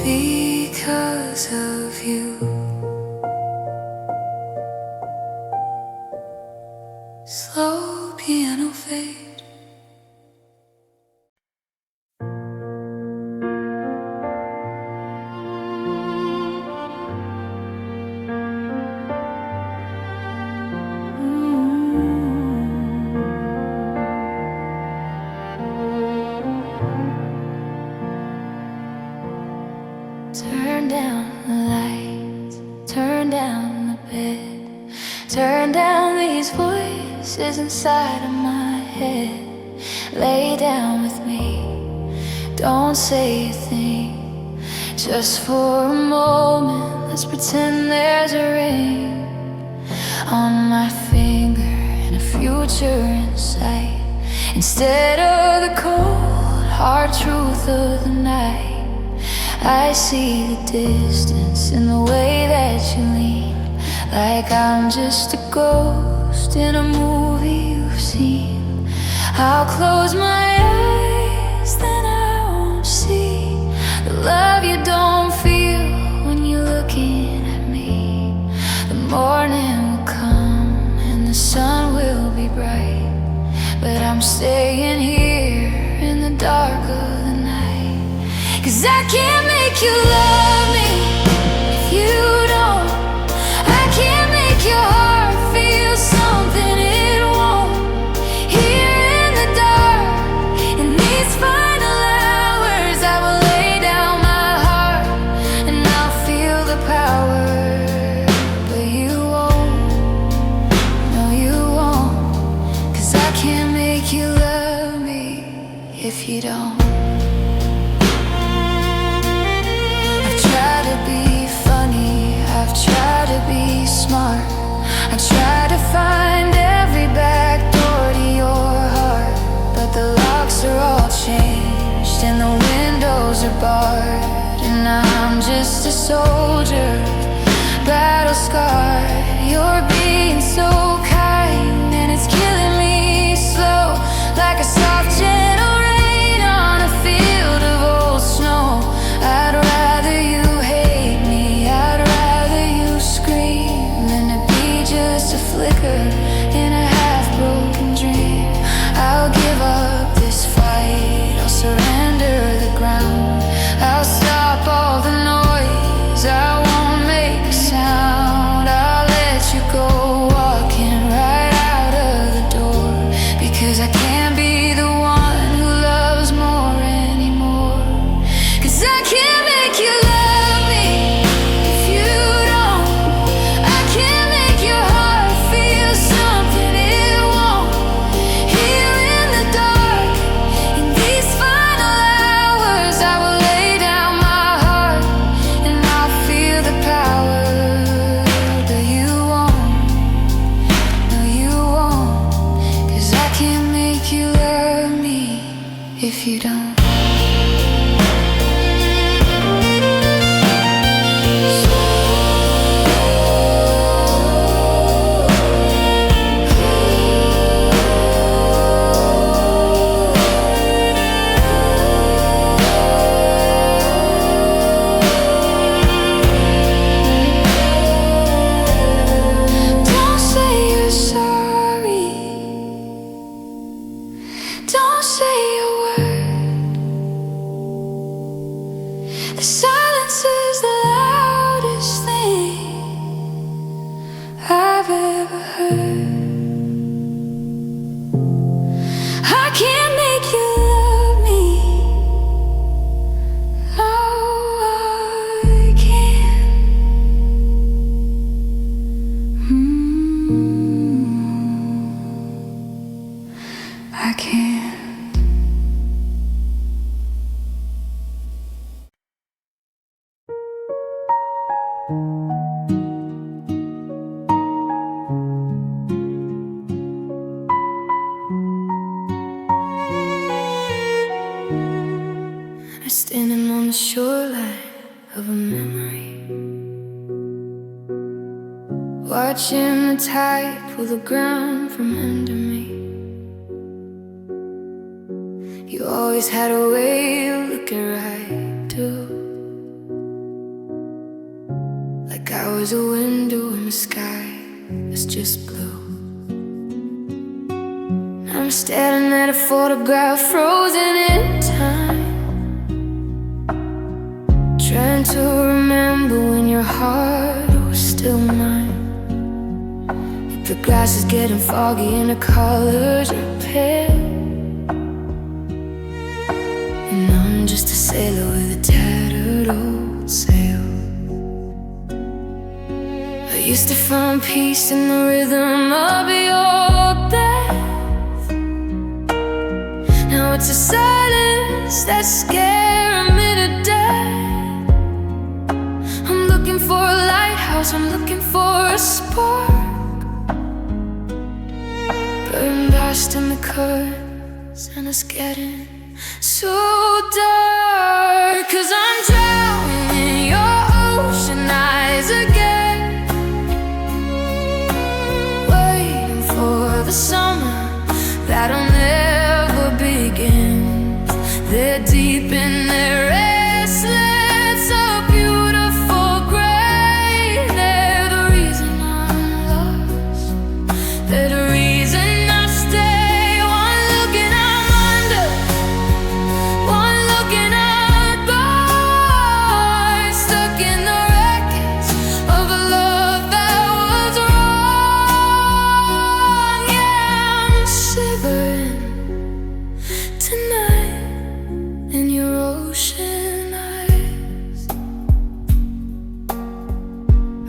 Because of you. Slow piano fade. Turn down the lights, turn down the bed, turn down these voices inside of my head. Lay down with me, don't say a thing. Just for a moment, let's pretend there's a ring on my finger and a future in sight. Instead of the cold, hard truth of the night, I see the distance in the way that you lean, like I'm just a ghost in a movie you've seen. I'll close my eyes, then I won't see the love you don't feel when you're looking at me. The morning will come and the sun will be bright, but I'm staying here in the dark of the night. 'Cause I can't make you love me if you don't. I can't make your heart feel something it won't. Here in the dark, in these final hours, I will lay down my heart and I'll feel the power. But you won't, no you won't. 'Cause I can't make you love me if you don't. I've tried to be smart, I try to find every back door to your heart, but the locks are all changed and the windows are barred, and I'm just a soldier, battle scarred. You're being so kind and it's killing me slow, like a soft gentle rain on a field of old snow. I'd rather you hate me, I'd rather you scream than to be just a flicker in a half-broken dream. I'll give up this fight, I'll surrender the ground, I'll stop all the noise, I won't make a sound. I'll let you go walking right out of the door, because I can't be the one who loves more anymore. 'Cause I can't make you love me if you don't. I can't make your heart feel something it won't. Here in the dark, in these final hours, I will lay down my heart and I'll feel the power. But you won't, no you won't. 'Cause I can't make you love me if you don't. Don't say you're sorry, don't say a word. The silence is the loudest thing I've ever heard. I can't make you love me, no I can't. I can't. I'm standing on the shoreline of a memory, watching the tide pull the ground from under me. You always had a way of looking right through, like I was a window in the sky that's just blue. I'm staring at a photograph frozen in time, trying to remember when your heart was still mine. The glass is getting foggy and the colors are pale, and I'm just a sailor with a tattered old sail. I used to find peace in the rhythm of your breath. Now it's a silence that's scaring me to death. I'm looking for a lighthouse, I'm looking for a spark, burning past in the current and it's getting so dark. 'Cause I'm drowning in your ocean eyes again, waiting for the summer that'll never begin. They're deep in their restless, so beautiful gray. They're the reason I'm lost, they're the reason I stay. One look and I'm under, one look and I'm gone, stuck in the wreckage of a love that was wrong. Yeah, I'm shivering tonight in your ocean eyes.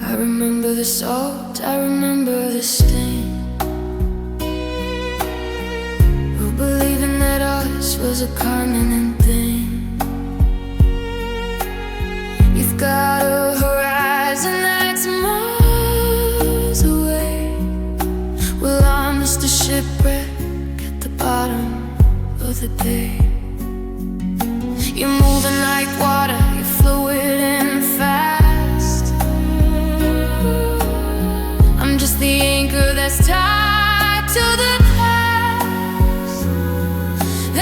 I remember the salt, I remember the sting, who believing that us was a permanent thing. You've got a horizon that's miles away. Well, I'm just a shipwreck at the bottom of the bay. You're moving like water, you're fluid and fast. I'm just the anchor that's tied to the past.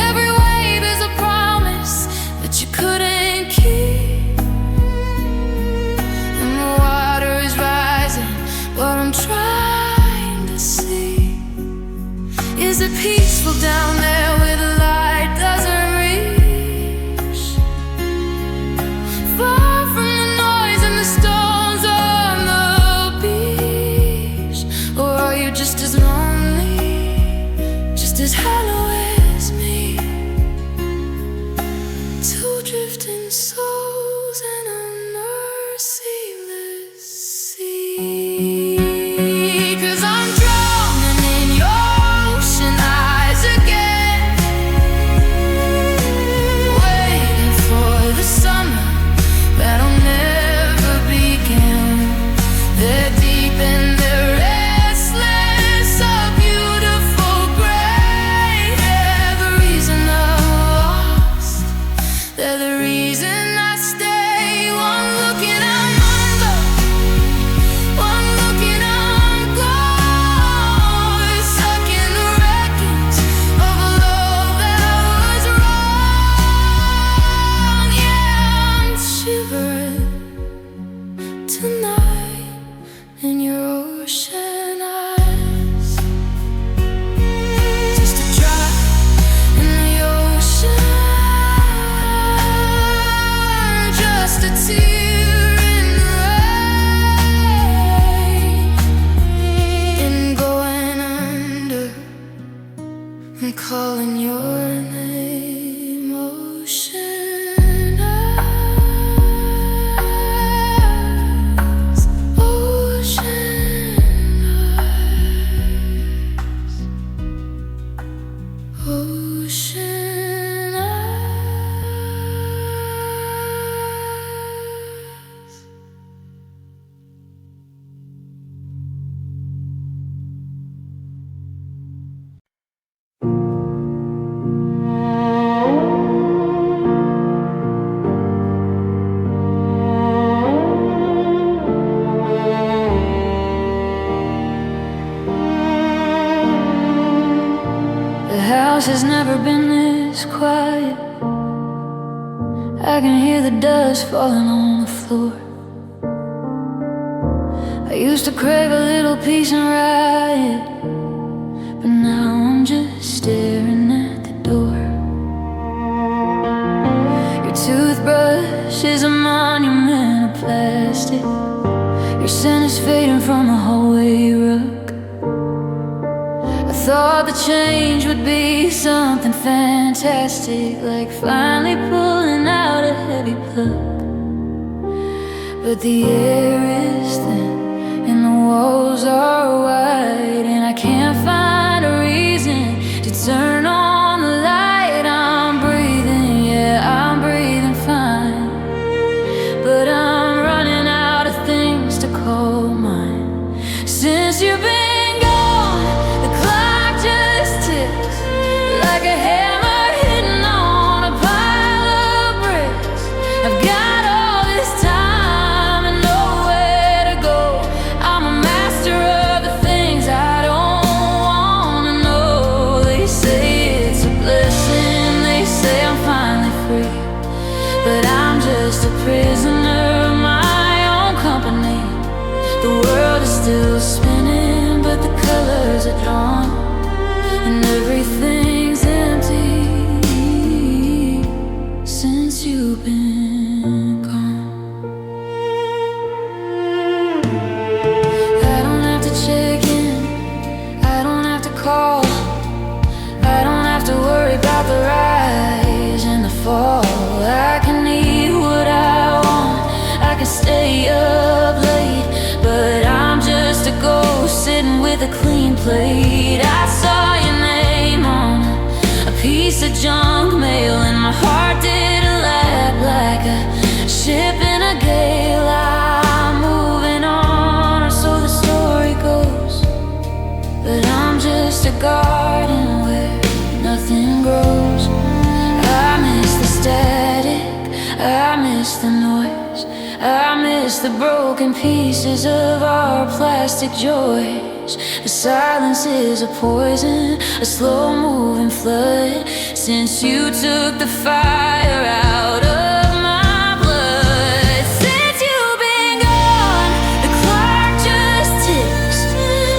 Every wave is a promise that you couldn't keep, and the water is rising, but I'm trying to see. Is it peaceful down there where the light doesn't reach? Far from the noise and the stones on the beach? Or are you just as lonely, just as hollow as me? Two drifting souls in a merciless sea. 'Cause I'm drowning in your ocean eyes again, waiting for the summer that'll never begin. They're deep in their restless, so beautiful gray. They're the reason I'm lost, they're the reason I stay. One look and I'm under, one look and I'm gone, stuck in the wreckage of a love that was wrong. Yeah, I'm shivering tonight in your ocean eyes. Just a drop in the ocean, just a tear in the rain, and going under, I'm calling your name, ocean eyes, ocean eyes, ocean eyes. The house has never been this quiet. I can hear the dust falling on the floor. I used to crave a little peace and riot, but now I'm just staring at the door. Your toothbrush is a monument of plastic. Your scent is fading from the hallway rug. I thought the change would be something fantastic, like finally pulling out a heavy plug. But the air is thin and the walls are wide, and I can't find a reason to turn on the light. I'm breathing, yeah, I'm breathing fine, but I'm running out of things to call mine. Since you've been gone, the clock just ticks like a hair my heart didn't lap like a ship in a gale. I'm moving on, or so the story goes. But I'm just a garden where nothing grows. I miss the static, I miss the noise, I miss the broken pieces of our plastic joys. The silence is a poison, a slow-moving flood. Since you took the fire out of my blood, since you've been gone, the clock just ticks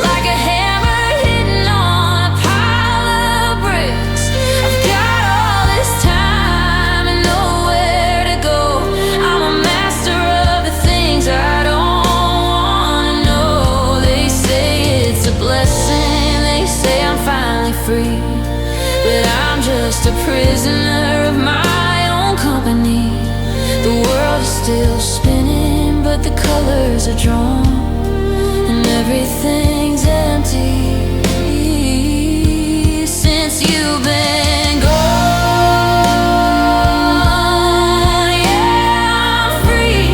like a hammer hitting on a pile of bricks. I've got all this time and nowhere to go. I'm a master of the things I don't wanna know. They say it's a blessing, they say I'm finally free, but I'm just a prisoner of my own company. The world is still spinning, but the colors are drawn, and everything's empty since you've been gone. Yeah, I'm free,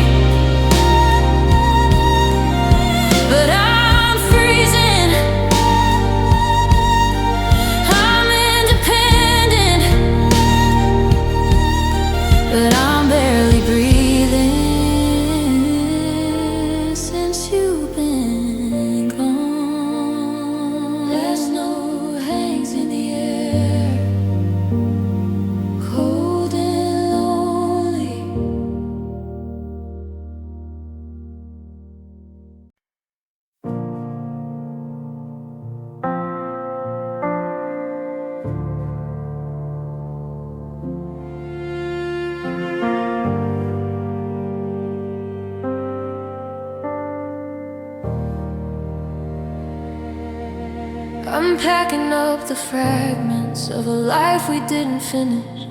but I'm freezing. I'm independent, but I'm barely breathing since you've been gone. There's no hangs in the air, cold and lonely. I'm packing up the fragments of a life we didn't finish.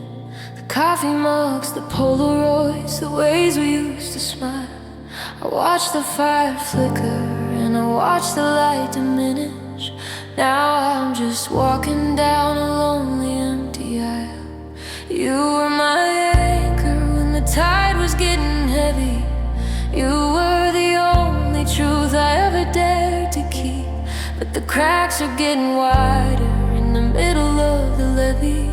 The coffee mugs, the Polaroids, the ways we used to smile. I watch the fire flicker and I watch the light diminish. Now I'm just walking down a lonely empty aisle. You were my anchor when the tide was getting heavy. You were the only truth I ever dared to keep. But the cracks are getting wider in the middle of the levee,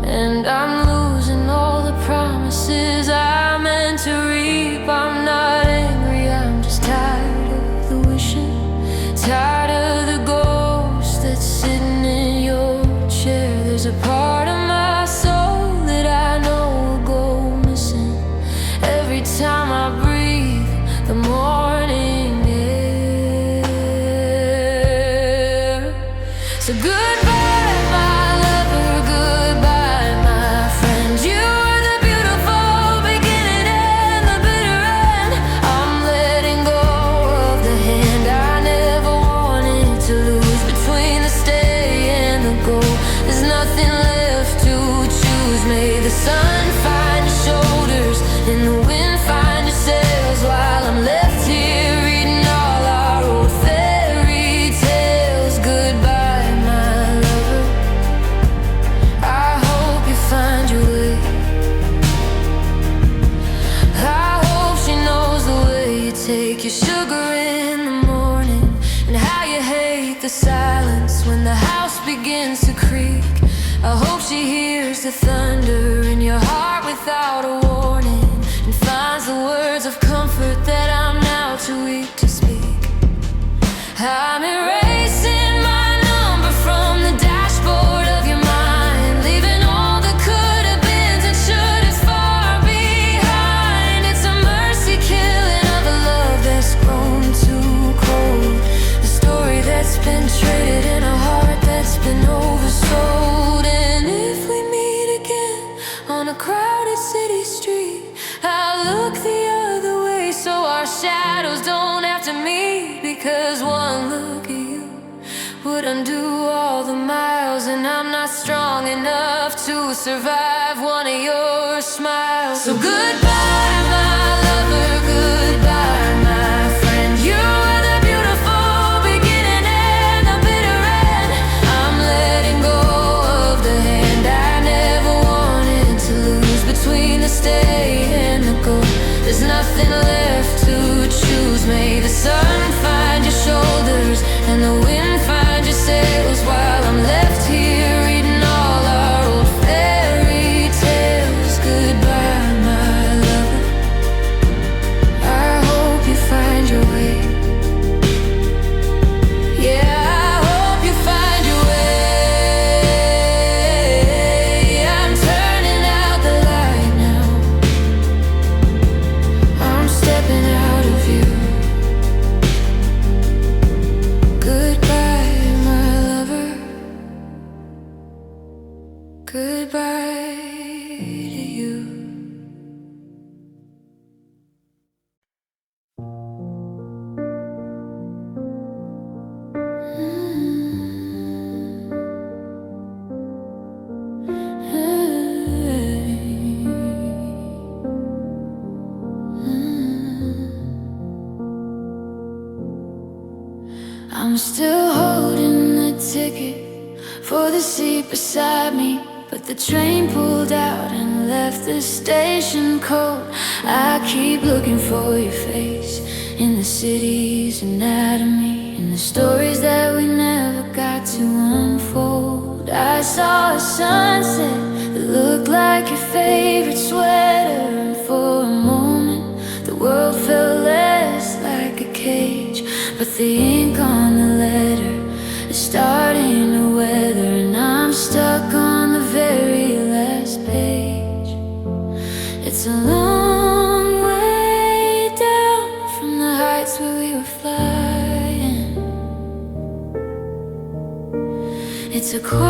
and I'm losing all the promises I meant to reap. I'm not angry, I'm just tired of the wishing, tired of the ghost that's sitting in your chair. There's a part of my soul that I know will go missing every time I breathe the morning air. So goodbye, my lover, goodbye, my friend. You were the beautiful beginning and the bitter end. I'm letting go of the hand I never wanted to lose. Between the stay and the go, there's nothing left to choose. May the sun find your shoulders and the wind find your sails, while I'm left here reading all our old fairy tales. Goodbye, my lover, I hope you find your way. I hope she knows the way you take your sugar in the morning, and how you hate the silence when the house begins to creak. I hope she hears the thunder in your heart without a warning, and finds the words of comfort that I'm now too weak to speak. I'm erasing my number from the dashboard of your mind, leaving all the could-have beens and should-haves far behind. It's a mercy killing of a love that's grown too cold, the story that's been traded in a heart that's been oversold. And if we meet again on a crowded city street, I'll look the other way so our shadows don't have to meet. Because one look at you would undo all the miles, and I'm not strong enough to survive one of your smiles. So goodbye, my lover, goodbye, my friend. You were the beautiful beginning and the bitter end. I'm letting go of the hand I never wanted nothing left to choose. May the sun find your shoulders and the wind find your sails, while I'm left here reading all our old fairy tales. Goodbye, my lover, I hope you find your way. Yeah, I hope you find your way. I'm turning out the light now, I'm stepping out of you. Goodbye, my lover, goodbye to you. I'm still holding the ticket for the seat beside me, but the train pulled out and left the station cold. I keep looking for your face in the city's anatomy, in the stories that we never got to unfold. I saw a sunset that looked like your favorite sweater, and for a moment the world felt less like a cage. But the ink on the letter is starting to weather, and I'm stuck on the very last page. It's a long way down from the heights where we were flying. It's a quiet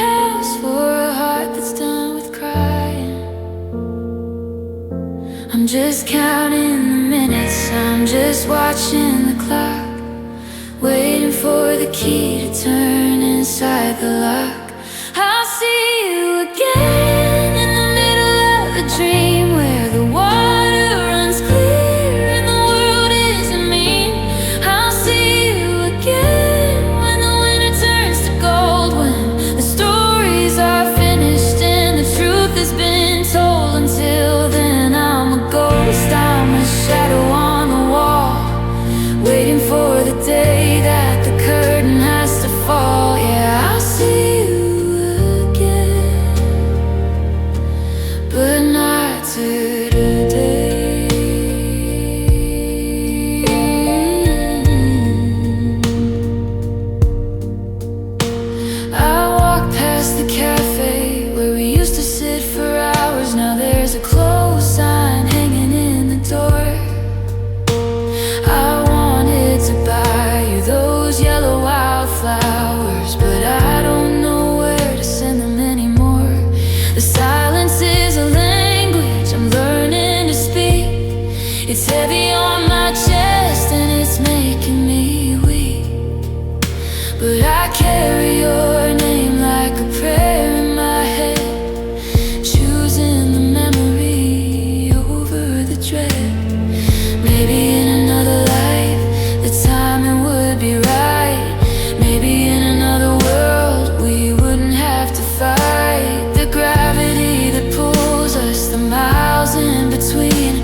house for a heart that's done with crying. I'm just counting the minutes, I'm just watching the clock, waiting for the key to turn inside the lock. I'll see you again in the middle of a dream, where the water runs clear and the world isn't mean. I'll see you again when the winter turns to gold, when the stories are finished and the truth has been told. Until then I'm a ghost, I'm a shadow on the wall, waiting for the day that the curtain has to fall. Yeah, I'll see you again, but not today. I walk past the cafe where we used to sit for hours. Now there's a closed sign hanging in the door. I wanted to buy you those yellow wildflowers, but I don't know where to send them anymore. The silence is a language I'm learning to speak. It's heavy on my chest and it's making me weak, but I carry your name like a prayer in my head, choosing the memory over the dread. Maybe in another life the timing would be right. Maybe in another world we wouldn't have to fight. The gravity that pulls us, the miles in between,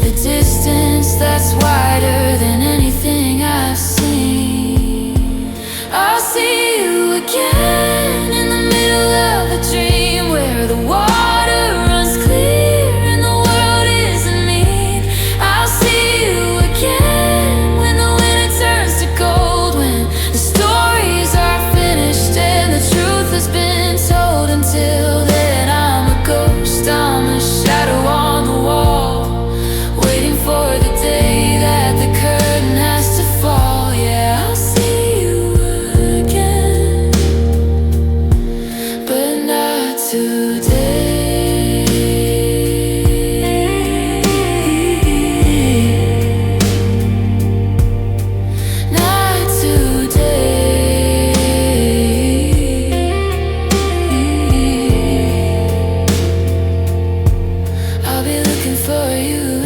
the distance that's wider than anything I've seen. I'll see you again in the middle of a dream, where the water runs clear and the world isn't mean. I'll see you again when the winter turns to gold, when the stories are finished and the truth has been told. Until then I'm a ghost, I'm a shadow on the wall, waiting for the day that the curtain has to fall. Yeah, I'll see you again, but not today. Not today. I'll be looking for you.